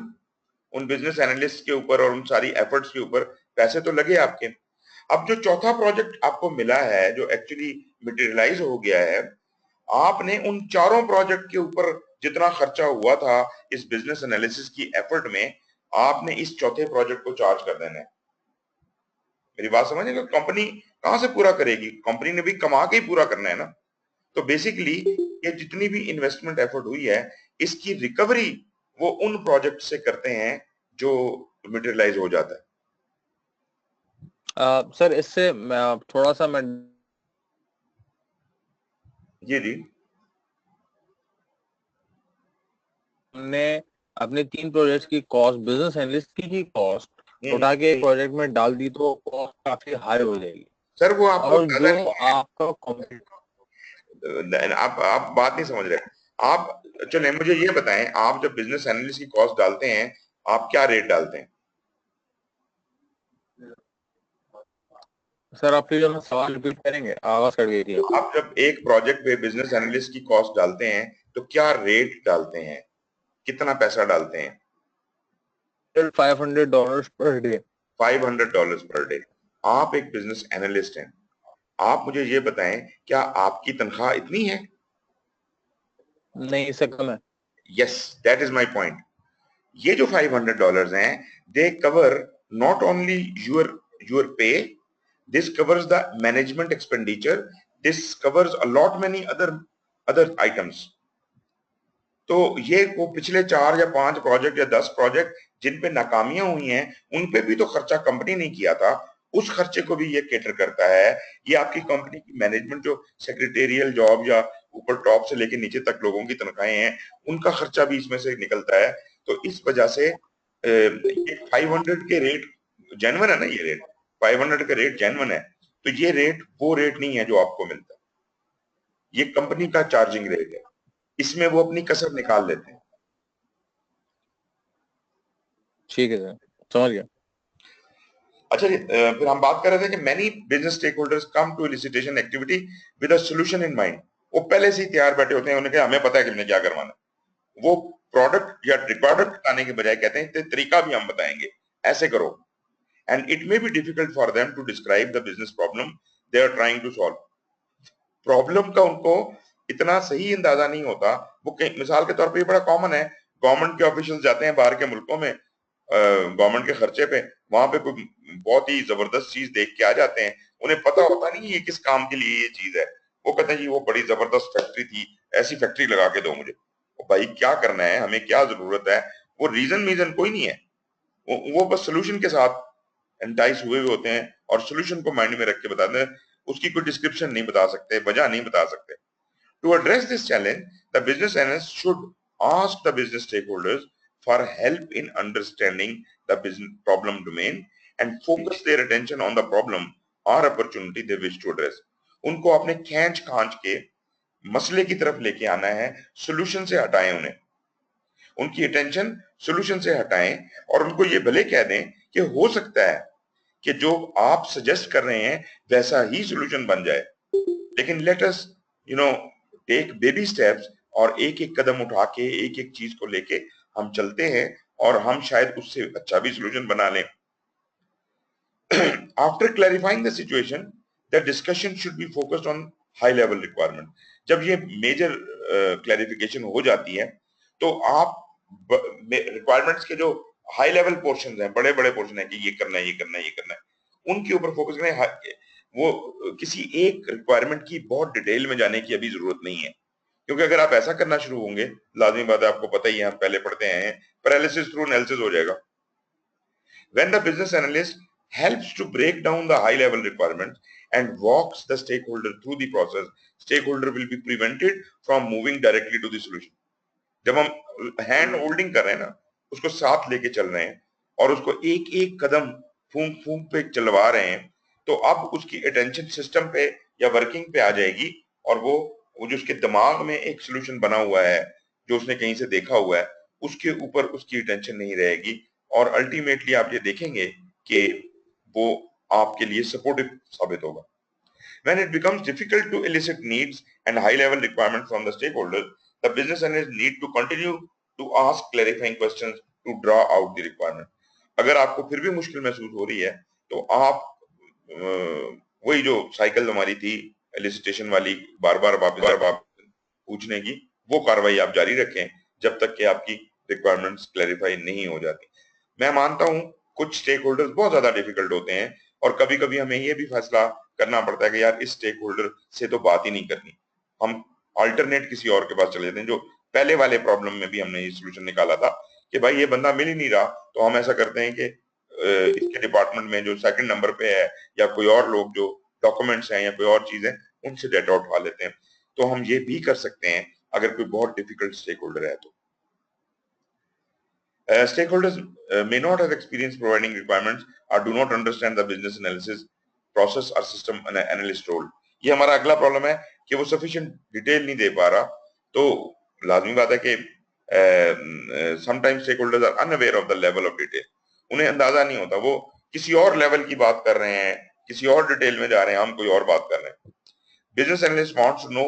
उन बिजनेस एनालिस्ट के ऊपर और उन सारी एफर्ट्स के ऊपर, पैसे तो लगे आपके। अब जो चौथा प्रोजेक्ट आपको मिला है जो एक्चुअली मटेरियलाइज हो गया है, आपने उन चारों प्रोजेक्ट के ऊपर जितना खर्चा हुआ था इस बिजनेस एनालिसिस की एफर्ट में, आपने इस चौथे प्रोजेक्ट को चार्ज कर देना है। मेरी बात समझिए, कंपनी कहां से पूरा करेगी? कंपनी ने भी कमा के ही पूरा करना है ना। तो बेसिकली ये जितनी भी इन्वेस्टमेंट एफर्ट हुई है, इसकी रिकवरी वो उन प्रोजेक्ट से करते हैं जो मटेरियलाइज हो जाता है। सर इससे थोड़ा सा मैं जी जी। हमने अपने 3 प्रोजेक्ट्स की कॉस्ट बिजनेस एनालिस्ट की कॉस्ट हम्म। उठा के एक प्रोजेक्ट में डाल दी तो कॉस्ट काफी हाई हो जाएगी। सर वो आपको और पता जो नहीं आपका कॉम्पिट है, आप बात नहीं समझ रहे। आप चलिए मुझे ये बताएं, आप जब बिजनेस एनालिस्ट की कॉस्ट डालते हैं, आप क्या रेट डालते हैं? सर आप प्लीज अपना सवाल रिपीट करेंगे, आवाज कट गई थी आपकी। आप जब एक प्रोजेक्ट पे बिजनेस एनालिस्ट की कॉस्ट डालते हैं तो क्या रेट डालते हैं, कितना पैसा डालते हैं? $500 पर डे। $500 per day. आप एक बिजनेस एनालिस्ट हैं, आप मुझे ये बताएं, क्या आपकी तनख्वाह इतनी है? नहीं, इससे कम है। Yes, that is my point. ये जो $500 हैं, they cover not only your your pay, this covers the management expenditure, this covers a lot many other other items. तो ये वो पिछले 4 या 5 प्रोजेक्ट या 10 प्रोजेक्ट जिन पे नाकामियां हुई हैं, उन पे भी तो खर्चा कंपनी ने किया था, उस खर्चे को भी ये केटर करता है। ये आपकी कंपनी की मैनेजमेंट जो सेक्रेटेरियल जॉब या ऊपर टॉप से लेके नीचे तक लोगों की तनख्वाहें हैं, उनका खर्चा भी इसमें से निकलता है। तो इस वजह से ये 500 के रेट जेन्युइन है ना, ये रेट 500 का रेट जेन्युइन है। तो ये रेट वो रेट नहीं है जो आपको मिलता है, ये कंपनी का चार्जिंग रेट है, इसमें वो अपनी कसर निकाल लेते हैं। ठीक है सर, समझ गया। अच्छा जी, फिर हम बात कर रहे थे कि many business stakeholders come to elicitation activity with a solution in mind. वो पहले से ही तैयार बैठे होते हैं, उन्हें क्या, हमें पता है कि हमने क्या करवाना है। वो प्रोडक्ट या प्रोडक्ट बताने के बजाय कहते हैं तरीका भी हम बताएंगे, ऐसे करो। And it may be difficult for them to describe the business problem they are trying to solve. Problem का उनको इतना सही अंदाजा नहीं होता। वो मिसाल के तौर पर ये बड़ा कॉमन है, गवर्नमेंट के ऑफिशियल जाते हैं बाहर के मुल्कों में गवर्नमेंट के खर्चे पे, वहां पे कोई बहुत ही जबरदस्त चीज देख के आ जाते हैं, उन्हें पता होता नहीं ये किस काम के लिए ये चीज है। वो कहते हैं जी वो बड़ी जबरदस्त फैक्ट्री थी, ऐसी फैक्ट्री लगा के दो मुझे। भाई क्या करना है, हमें क्या जरूरत है? वो रीजन मीजन कोई नहीं है, वो बस सोल्यूशन के साथ एंटाइस हुए हुए होते हैं और सोल्यूशन को माइंड में रख के बताते हैं, उसकी कोई डिस्क्रिप्शन नहीं बता सकते, वजह नहीं बता सकते। To address this challenge, the business analyst should ask the business stakeholders for help in understanding the business problem domain and focus their attention on the problem or opportunity they wish to address. उनको आपने खींच खांच के मसले की तरफ लेके आना है, सोल्यूशन से हटाएं उन्हें, उनकी अटेंशन सोल्यूशन से हटाएं और उनको ये भले कह दें कि हो सकता है कि जो आप सजेस्ट कर रहे हैं वैसा ही सोल्यूशन बन जाए, लेकिन let us take baby steps और एक एक कदम उठा के एक एक चीज को लेके हम चलते हैं और हम शायद उससे अच्छा भी सोल्यूशन बना लें। After clarifying the situation, the discussion should be focused on high level requirement. जब ये मेजर क्लैरिफिकेशन हो जाती है तो आप रिक्वायरमेंट्स के जो हाई लेवल पोर्शंस हैं, बड़े बड़े पोर्शन है कि ये करना है, ये करना है, ये करना है, उनके ऊपर फोकस करें। वो किसी एक रिक्वायरमेंट की बहुत डिटेल में जाने की अभी जरूरत नहीं है, क्योंकि अगर आप ऐसा करना शुरू होंगे, लाजमी बात है, आपको पता ही है, हम पहले पढ़ते हैं, पैरालिसिस थ्रू एनालिसिस हो जाएगा। When the business analyst helps to break down the high level requirements and walks the stakeholder through the process, stakeholder will be prevented from moving directly to the solution. जब हम hand holding कर रहे हैं ना, उसको साथ लेके चल रहे हैं और उसको एक एक कदम फूंक फूंक पे चलवा रहे हैं, तो अब उसकी अटेंशन सिस्टम पे या वर्किंग पे आ जाएगी और वो जो उसके दिमाग में एक सोल्यूशन बना हुआ है, जो उसने कहीं से देखा हुआ है, उसके ऊपर उसकी अटेंशन नहीं रहेगी और अल्टीमेटली आप ये देखेंगे कि वो आपके लिए सपोर्टिव साबित होगा। When it becomes difficult to elicit needs and high-level requirements from the stakeholders, the business analysts need to continue to ask clarifying questions to draw out the requirement. अगर आपको फिर भी मुश्किल महसूस हो रही है, तो आप वही जो साइकिल हमारी थी एलिसिटेशन वाली, बार बार पूछने की, वो कार्रवाई आप जारी रखें जब तक कि आपकी रिक्वायरमेंट्स क्लैरिफाई नहीं हो जाती। मैं मानता हूं कुछ स्टेक होल्डर्स बहुत ज्यादा डिफिकल्ट होते हैं और कभी कभी हमें ये भी फैसला करना पड़ता है कि यार इस स्टेक होल्डर से तो बात ही नहीं करनी, हम अल्टरनेट किसी और के पास चले जाते हैं। जो पहले वाले प्रॉब्लम में भी हमने ये सोल्यूशन निकाला था कि भाई ये बंदा मिल ही नहीं रहा, तो हम ऐसा करते हैं कि इसके डिपार्टमेंट में जो सेकंड नंबर पे है या कोई और लोग जो डॉक्यूमेंट्स हैं या कोई और चीज है, उनसे डेटा उठवा लेते हैं। तो हम ये भी कर सकते हैं अगर कोई बहुत डिफिकल्ट स्टेक होल्डर है तो। Stakeholders may not have experience providing requirements or do not understand the business analysis process or system analyst role. ये हमारा अगला प्रॉब्लम है कि वो sufficient डिटेल नहीं दे पा रहा। तो लाजमी बात है कि sometimes stakeholders are unaware of the level of detail. उन्हें अंदाजा नहीं होता, वो किसी और लेवल की बात कर रहे हैं, किसी और डिटेल में जा रहे हैं, हम कोई और बात कर रहे हैं। Business analyst wants to know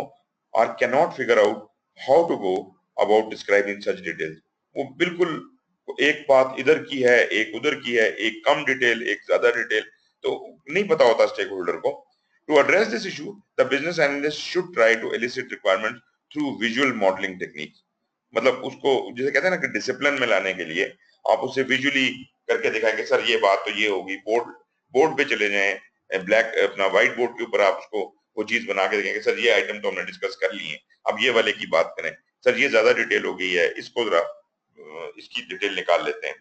or cannot figure out how to go about describing such details. वो बिल्कुल एक बात इधर की है, एक उधर की है, एक कम डिटेल, एक ज्यादा डिटेल, तो नहीं पता होता स्टेक होल्डर को। To address this issue, the business analyst should try to elicit requirement through visual modelling techniques. मतलब उसको जैसे कहते हैं ना कि डिसिप्लिन में लाने के लिए आप उसे विजुअली करके दिखाएंगे, सर ये बात तो ये होगी, बोर्ड पे चले जाएं, ब्लैक अपना व्हाइट बोर्ड के ऊपर आप उसको वो चीज बना के देखेंगे, सर ये आइटम तो हमने डिस्कस कर लिए हैं, अब ये वाले की बात करें, सर ये ज्यादा डिटेल हो गई है, इसको जरा इसकी डिटेल निकाल लेते हैं।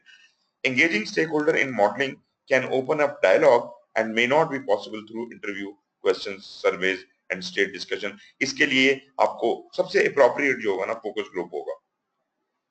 Engaging stakeholder in modeling can open up dialogue and may not be possible through interview, questions, surveys and state discussion. इसके लिए आपको सबसे appropriate जो होगा ना फोकस ग्रुप होगा।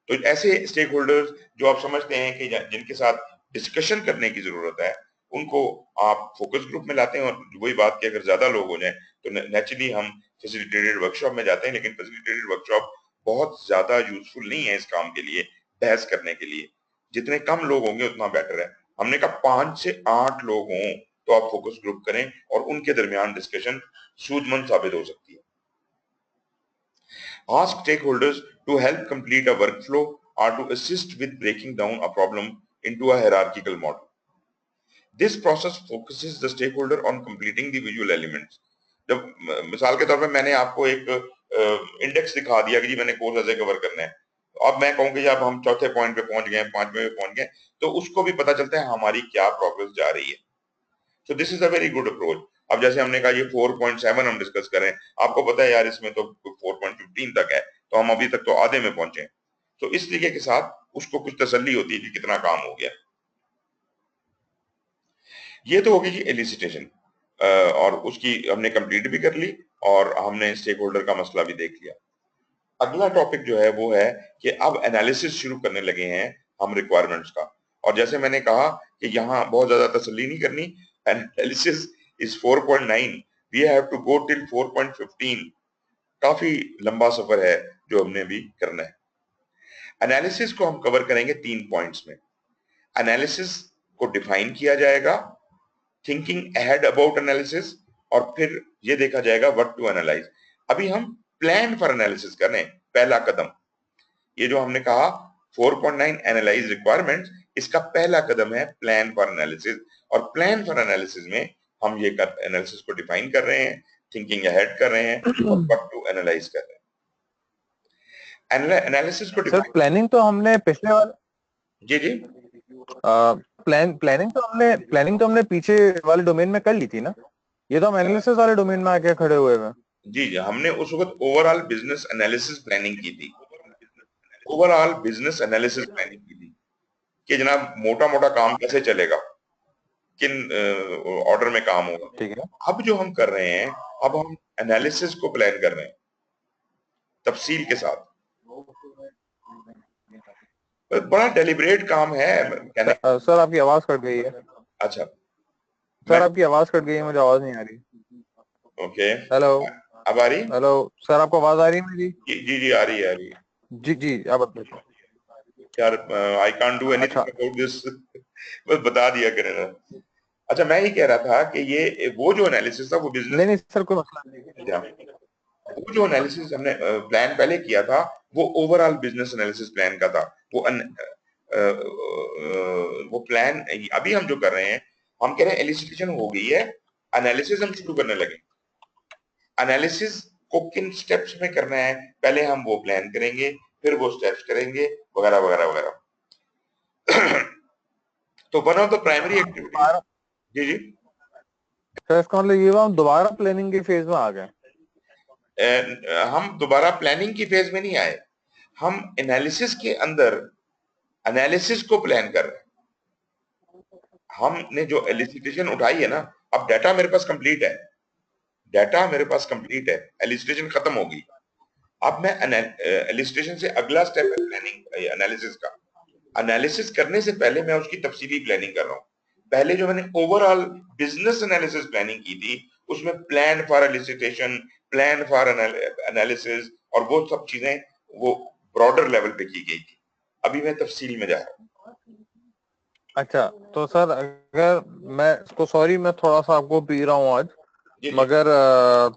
तो ऐसे स्टेक होल्डर्स जो आप समझते हैं कि जिनके साथ डिस्कशन करने की जरूरत है, उनको आप फोकस ग्रुप में लाते हैं। और वही बात कि अगर ज्यादा लोग हो जाएं तो नेचुरली हम फैसिलिटेटेड वर्कशॉप में जाते हैं, लेकिन फैसिलिटेटेड वर्कशॉप बहुत ज्यादा यूजफुल नहीं है इस काम के लिए, बहस करने के लिए। जितने कम लोग होंगे उतना बेटर है। हमने कहा 5 से 8 लोग हों तो आप फोकस ग्रुप करें और उनके दरमियान डिस्कशन सूझबूझ साबित हो सकती है। Ask stakeholders to help complete a workflow or to assist with breaking down a problem into a hierarchical model. This process focuses the stakeholder on completing the visual elements. जब मिसाल के तौर पे मैंने आपको एक इंडेक्स दिखा दिया कि जी मैंने कोर्स ऐसे कवर करना है, अब मैं कहूँ कि जब हम चौथे पॉइंट पे पहुंच गए, 5वें पे पहुंच गए, तो उसको भी पता चलता है हमारी क्या प्रोग्रेस जा रही है। So this is a very good approach. अब जैसे हमने कहा ये 4.7 हम डिस्कस करें, आपको पता है यार इसमें तो 4.15 तक है, तो हम अभी तक तो आधे में पहुंचे। तो इस तरीके के साथ उसको कुछ तसल्ली होती है कि कितना काम हो गया। ये तो होगी जी एलिसिटेशन, और उसकी हमने कंप्लीट भी कर ली और हमने स्टेक होल्डर का मसला भी देख लिया। अगला टॉपिक जो है वो है कि अब एनालिसिस शुरू करने लगे हैं हम रिक्वायरमेंट्स का। और जैसे मैंने कहा कि यहाँ बहुत ज्यादा तसल्ली नहीं करनी, analysis is 4.9, we have to go till 4.15, काफी लंबा सफर है जो हमने भी करना है। एनालिसिस को हम कवर करेंगे 3 पॉइंट्स में। एनालिसिस को डिफाइन किया जाएगा, थिंकिंग अहेड अबाउट एनालिसिस, और फिर ये देखा जाएगा व्हाट टू एनालाइज। अभी हम प्लान फॉर एनालिसिस कर रहे हैं, पहला कदम। ये जो हमने कहा 4.9 एनालाइज रिक्वायरमेंट्स, इसका पहला कदम है प्लान फॉर एनालिसिस। और प्लान फॉर एनालिसिस में हम ये एनालिसिस को डिफाइन कर रहे हैं, थिंकिंग अहेड कर रहे हैं और व्हाट टू एनालाइज कर रहे हैं। एनालिसिस को सर प्लानिंग तो हमने पिछले बार, जी जी प्लानिंग तो हमने पीछे वाले डोमेन में कर ली थी ना, ये तो हम एनालिसिस वाले डोमेन में आके खड़े हुए हैं। जी जी, हमने उस वक्त ओवरऑल बिजनेस एनालिसिस प्लानिंग की थी, ओवरऑल बिजनेस एनालिसिस प्लानिंग की थी कि जनाब मोटा मोटा काम कैसे चलेगा, किन ऑर्डर में काम होगा। ठीक है। अब जो हम कर रहे हैं, अब हम एनालिसिस को प्लान कर रहे हैं तफसील के साथ। बड़ा डेलिब्रेट काम है कहने। सर आपकी आवाज कट गई है। अच्छा, सर आपकी आवाज कट गई है, मुझे आवाज नहीं आ रही। ओके, हेलो, अब आ रही? हेलो सर, आपको आवाज आ रही है मेरी? जी जी आ रही है, आ रही है। जी जी, आप बताइए। यार I can't do anything about this, बस बता दिया करें ना। अच्छा, मैं ये कह रहा था कि ये वो जो एनालिसिस था वो बिजनेस, नहीं सर, कोई मसला नहीं। वो जो एनालिसिस हमने प्लान पहले किया था वो ओवरऑल बिजनेस एनालिसिस प्लान का था। वो प्लान अभी हम जो कर रहे हैं, हम कह रहे हैं एलिसिटेशन हो गई है, एनालिसिस हम शुरू करने लगे। एनालिसिस को किन स्टेप्स में करना है, पहले हम वो प्लान करेंगे, फिर वो स्टेप्स करेंगे, वगैरह वगैरह वगैरह। तो one of the primary activities, जी जी सर इसका मतलब ये हुआ हम दोबारा प्लानिंग के फेज में आ गए। हम दोबारा प्लानिंग की फेज में नहीं आए, हम एनालिसिस के अंदर एनालिसिस को प्लान कर रहे हैं। हमने जो एलिसिटेशन उठाई है ना, अब डाटा मेरे पास कंप्लीट है, डाटा मेरे पास कंप्लीट है, एलिसिटेशन खत्म होगी। अब मैं एलिसिटेशन से अगला स्टेप है प्लानिंग एनालिसिस का। एनालिसिस करने से पहले मैं उसकी तफसीली प्लानिंग कर रहा हूँ। पहले जो मैंने ओवरऑल बिजनेस एनालिसिस प्लानिंग की थी, उसमें plan for elicitation, plan for analysis और वो सब चीजें वो ब्रॉडर लेवल पे की गई थी। अभी मैं तफसील में जा रहा हूँ। अच्छा, तो सर अगर मैं इसको, सॉरी मैं थोड़ा सा आपको पी रहा हूँ आज, जी जी मगर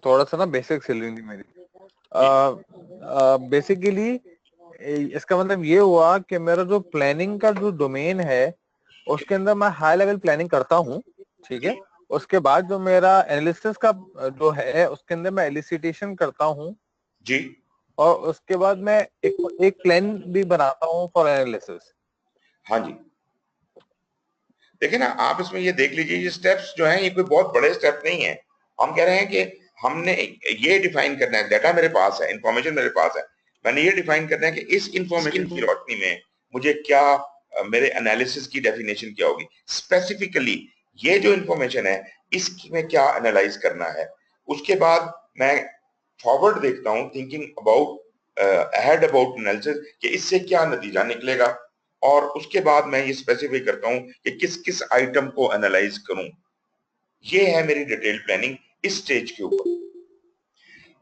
थोड़ा सा ना बेसिक्स हिल रही थी मेरी। बेसिकली इसका मतलब ये हुआ कि मेरा जो प्लानिंग का जो डोमेन है उसके अंदर मैं हाई लेवल प्लानिंग करता हूँ, ठीक है। उसके बाद जो मेरा एनालिसिस का जो है उसके अंदर मैं एलिसिटेशन करता हूँ, जी और उसके बाद मैं एक प्लान भी बनाता हूँ फॉर एनालिसिस। हाँ जी, देखिए ना आप इसमें ये देख लीजिए, ये स्टेप्स जो हैं ये कोई बहुत बड़े स्टेप नहीं है। हम कह रहे हैं कि हमने ये डिफाइन करना है, डाटा मेरे पास है, इंफॉर्मेशन मेरे पास है, मैंने ये डिफाइन करना है कि इस इंफॉर्मेशन की रोशनी में मुझे क्या मेरे एनालिसिस की डेफिनेशन क्या होगी, स्पेसिफिकली ये जो इंफॉर्मेशन है इसमें क्या एनालाइज करना है। उसके बाद मैं फॉरवर्ड देखता हूँ, thinking about ahead about analysis, कि इससे क्या नतीजा निकलेगा, और उसके बाद मैं ये स्पेसिफाई करता हूं कि किस किस आइटम को एनालाइज करूं। ये है मेरी डिटेल प्लानिंग इस स्टेज के ऊपर।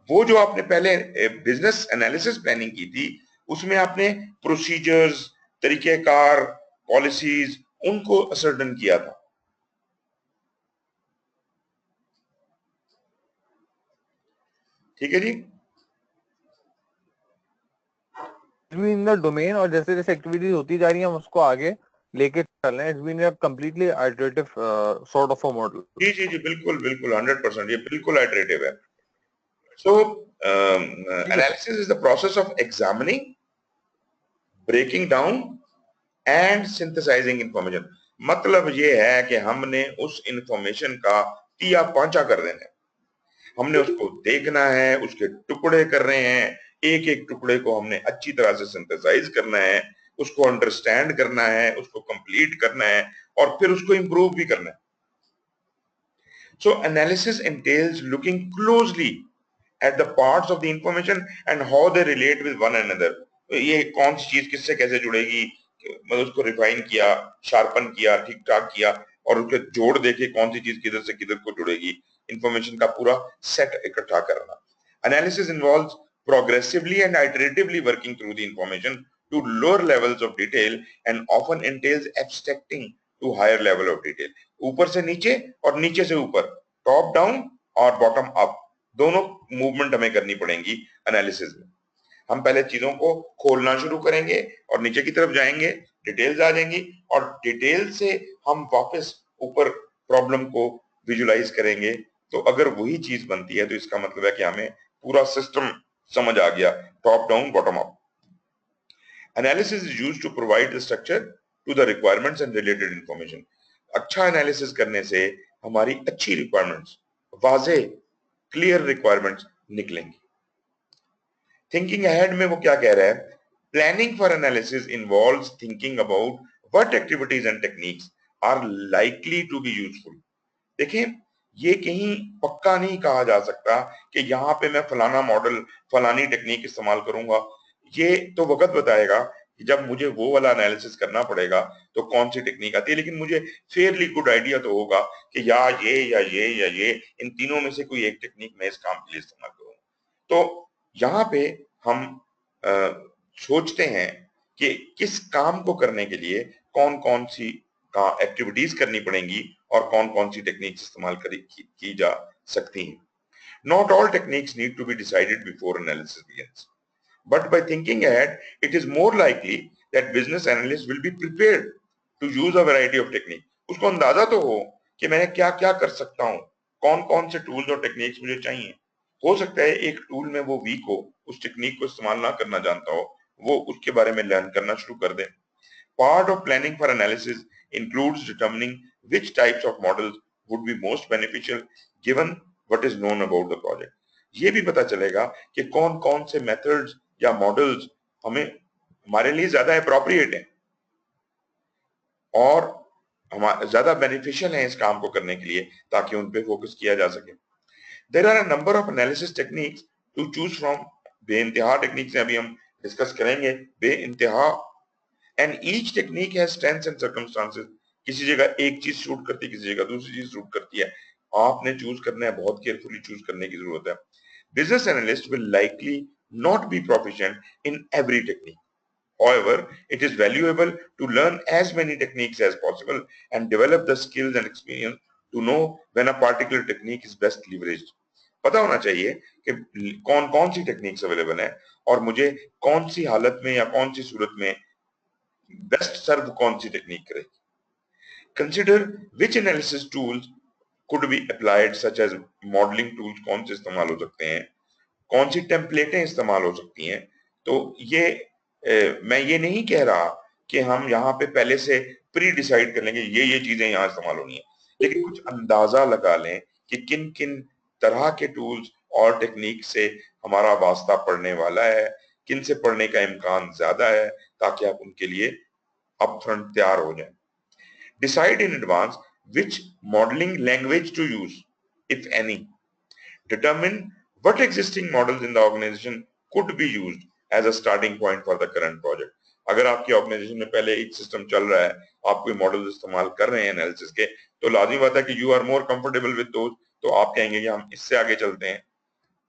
वो जो आपने पहले बिजनेस एनालिसिस प्लानिंग की थी, उसमें आपने प्रोसीजर्स, तरीकेकार, पॉलिसीज, उनको असर्टन किया था। ठीक है जी। इन द डोमेन, और जैसे जैसे एक्टिविटीज होती जा रही हैं हम उसको आगे लेके चल रहे हैं। It's been a completely iterative sort of a model. जी जी जी, बिल्कुल बिल्कुल 100%, ये बिल्कुल आइटरेटिव है। So analysis is the process of examining, breaking down and synthesising information. मतलब ये है कि हमने उस इंफॉर्मेशन का तिया पांचा कर देना है, हमने उसको देखना है, उसके टुकड़े कर रहे हैं, एक एक टुकड़े को हमने अच्छी तरह से सिंथेसाइज करना है, उसको अंडरस्टैंड करना है, उसको कंप्लीट करना है, और फिर उसको इंप्रूव भी करना है। So analysis entails looking closely at the parts of the information and how they relate with one another। ये कौन सी चीज किससे कैसे जुड़ेगी, मतलब उसको रिफाइन किया, शार्पन किया, ठीक ठाक किया और उसके जोड़ देके कौन सी चीज किधर से किधर को जुड़ेगी, इंफॉर्मेशन का पूरा सेट इकट्ठा करना। Analysis involves progressively and iteratively working through the information to lower levels of detail and often entails abstracting to higher level of detail। ऊपर से नीचे और नीचे से ऊपर, टॉप डाउन और बॉटम अप, दोनों मूवमेंट हमें करनी पड़ेंगी एनालिसिस में। हम पहले चीजों को खोलना शुरू करेंगे और नीचे की तरफ जाएंगे, डिटेल्स आ जाएंगी और डिटेल से हम वापस ऊपर प्रॉब्लम को विजुलाइज करेंगे। तो अगर वही चीज बनती है तो इसका मतलब है कि हमें पूरा सिस्टम समझ आ गया, top down bottom up. Analysis is used to provide the structure to the requirements and related information. अच्छा एनालिसिस करने से हमारी अच्छी रिक्वायरमेंट्स, वाजे क्लियर रिक्वायरमेंट्स निकलेंगी। थिंकिंग अहेड में वो क्या कह रहा है, planning for analysis involves thinking about what activities and techniques are likely to be useful. देखें, ये कहीं पक्का नहीं कहा जा सकता कि यहाँ पे मैं फलाना मॉडल, फलानी टेक्निक इस्तेमाल करूंगा। ये तो वक्त बताएगा कि जब मुझे वो वाला एनालिसिस करना पड़ेगा तो कौन सी टेक्निक आती है, लेकिन मुझे फेयरली गुड आइडिया तो होगा कि या ये इन तीनों में से कोई एक टेक्निक मैं इस काम के लिए इस्तेमाल करूंगा। तो यहाँ पे हम सोचते हैं कि किस काम को करने के लिए कौन कौन सी एक्टिविटीज करनी पड़ेंगी और कौन कौन सी टेक्निक्स इस्तेमाल की जा सकती हैं। Not all techniques need to be decided before analysis begins. But by thinking ahead, it is more likely that business analysts will be prepared to use a variety of techniques. उसको अंदाजा तो हो कि मैं क्या क्या कर सकता हूँ, कौन कौन से टूल्स और टेक्निक्स मुझे चाहिए। हो सकता है एक टूल में वो वीक हो, उस टेक्निक को इस्तेमाल ना करना जानता हो, वो उसके बारे में लर्न करना शुरू कर दे। Part of planning for analysis includes determining which types of models would be most beneficial given what is known about the project. ये भी पता चलेगा कि कौन कौन से मेथड्स या मॉडल्स हमारे लिए ज्यादा अप्रोप्रिएट हैं और ज्यादा बेनिफिशियल हैं इस काम को करने के लिए, ताकि उन पे फोकस किया जा सके। There are a number of analysis techniques to choose from। बेइंतहा टेक्निक्स अभी हम डिस्कस करेंगे, बेइंतहा, and each technique has strengths and circumstances. किसी जगह एक चीज शूट करती है, किसी जगह दूसरी चीज शूट करती है। आपने चूज करना है, बहुत केयरफुली चूज करने की जरूरत है। Business analyst will likely not be proficient in every technique. However, it is valuable to learn as many techniques as possible and develop the skills and experience to know when a particular technique is best leveraged। पता होना चाहिए कि कौन कौन सी techniques available है और मुझे कौन सी हालत में या कौन सी सूरत में बेस्ट सर्व कौन सी टेक्निक करेगी। Consider which analysis tools could be applied such as modeling tools कौन से इस्तेमाल हो सकते हैं, कौन सी टेम्पलेटें इस्तेमाल हो सकती हैं। तो ये मैं ये नहीं कह रहा कि हम यहाँ पे पहले से प्री डिसाइड कर लेंगे ये चीजें यहाँ इस्तेमाल होनी है, लेकिन कुछ अंदाजा लगा लें कि किन किन तरह के टूल्स और टेक्निक से हमारा वास्ता पड़ने वाला है, किन से पढ़ने का इम्कान ज्यादा है, ताकि आप उनके लिए अपफ्रंट तैयार हो जाएं। Decide in advance which modeling language to use, if any. Determine what existing models in the organization could be used as a starting point for the current project। अगर आपकी ऑर्गेनाइजेशन में पहले एक सिस्टम चल रहा है, आप कोई मॉडल इस्तेमाल कर रहे हैं एनालिसिस के, तो लाजिमी बात है कि you are more comfortable with those, तो आप कहेंगे कि हम इससे आगे चलते हैं।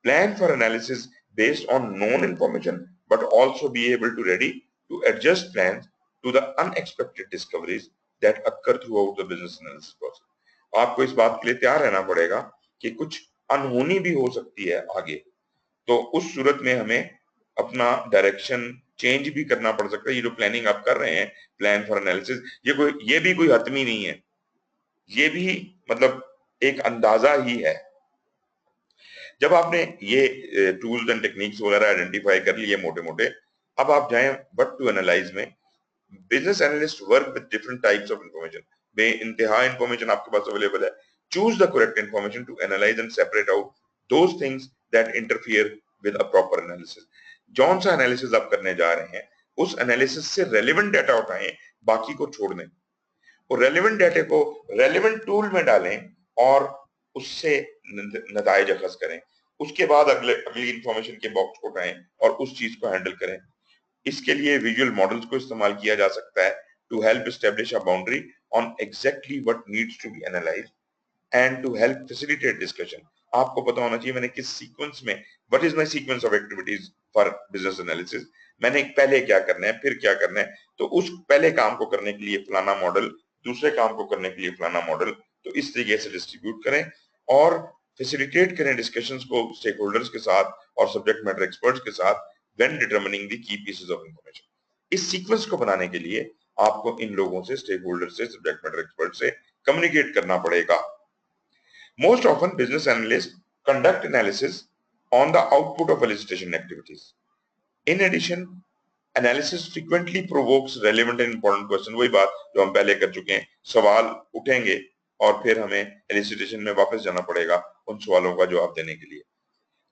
Plan for analysis based on known information, but also be able to ready to adjust plans to the unexpected discoveries that occur throughout the business analysis process। आपको इस बात के लिए तैयार रहना पड़ेगा कि कुछ अनहोनी भी हो सकती है आगे, तो उस सूरत में हमें अपना डायरेक्शन चेंज भी करना पड़ सकता है। ये जो प्लानिंग आप कर रहे हैं, प्लान फॉर एनालिसिस, ये भी कोई हतमी नहीं है, ये भी मतलब एक अंदाजा ही है। जब आपने ये टूल्स एंड टेक्निक्स वगैरह आइडेंटिफाई कर लिए मोटे मोटे, अब आप जाएं व्हाट टू एनालाइज में। Business analyst work with different types of information. बेइंतहा इंफॉर्मेशन आपके पास अवेलेबल है। Choose the correct information to analyse and separate out those things that interfere with a proper analysis. जौन सा एनालिसिस आप करने जा रहे हैं, उस एनालिसिस से रेलेवेंट डाटा उठाएं, बाकी को छोड़ दें। और रेलेवेंट डाटा को रेलेवेंट टूल में डालें और उससे नताइज अखज करें। उसके बाद अगली इंफॉर्मेशन के बॉक्स को उठाएं और उस चीज को हैंडल करें। इसके लिए विजुअल मॉडल्स को इस्तेमाल किया जा सकता है to help establish a boundary on exactly what needs to be analysed and to help facilitate discussion. आपको पता होना चाहिए मैंने किस सीक्वेंस में, what is my sequence of activities for business analysis, मैंने पहले क्या करना है, फिर क्या करना है, तो उस पहले काम को करने के लिए फलाना मॉडल, दूसरे काम को करने के लिए फलाना मॉडल, तो इस तरीके से डिस्ट्रीब्यूट करें और फैसिलिटेट करें डिस्कशंस को स्टेक होल्डर्स के साथ और सब्जेक्ट मैटर एक्सपर्ट्स के साथ when determining the key pieces of information. इस सीक्वेंस को बनाने के लिए आपको इन लोगों से, स्टेक होल्डर से, सब्जेक्ट मैटर एक्सपर्ट से कम्युनिकेट करना पड़ेगा। Most often, business analysts conduct analysis on the output of elicitation activities. In addition, analysis frequently provokes relevant and important question। वही बात जो हम पहले कर चुके हैं, सवाल उठेंगे और फिर हमें elicitation में वापस जाना पड़ेगा उन सवालों का जवाब देने के लिए।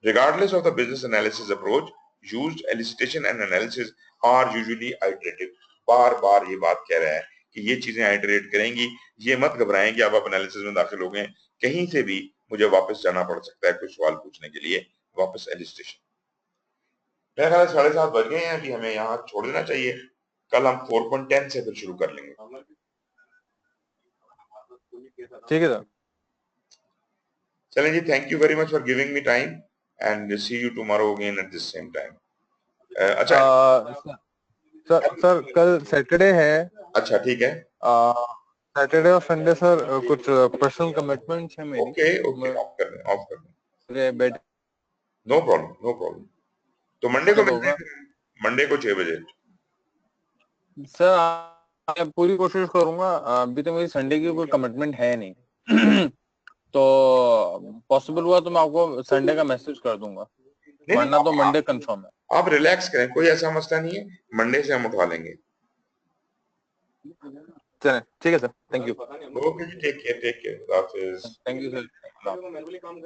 Regardless of the business analysis approach used, elicitation and analysis are usually iterative। बार बार ये बात कह रहा है कि ये चीजें आइटरेट करेंगी, ये मत घबराएं कि आप एनालिसिस में दाखिल हो गए, कहीं से भी मुझे वापस जाना पड़ सकता है कुछ सवाल पूछने के लिए, वापस एलिस्टेशन। मेरा ख्याल है 7:30 बज गए हैं, अभी हमें यहाँ छोड़ देना चाहिए, कल हम 4.10 से फिर शुरू कर लेंगे। ठीक है सर। चलें जी, thank you very much for giving me time and see you tomorrow again at this same time. अच्छा सर कल सैटरडे है। अच्छा ठीक है। सैटरडे और संडे सर कुछ पर्सनल कमिटमेंट्स है मेरी। ओके ओके, ऑफ कर दें बेड। No problem. तो मंडे को मिलते हैं, मंडे को 6 बजे। सर मैं पूरी कोशिश करूंगा, अभी तो मेरी संडे की कोई कमिटमेंट है नहीं तो पॉसिबल हुआ तो मैं आपको संडे का मैसेज कर दूंगा, वरना तो मंडे कंफर्म है। आप रिलैक्स करें, कोई ऐसा मसला नहीं है, मंडे से हम उठा लेंगे। चलें ठीक है सर, थैंक यू। ओके जी, टेक केयर, खुदा हाफिज। Thank you sir.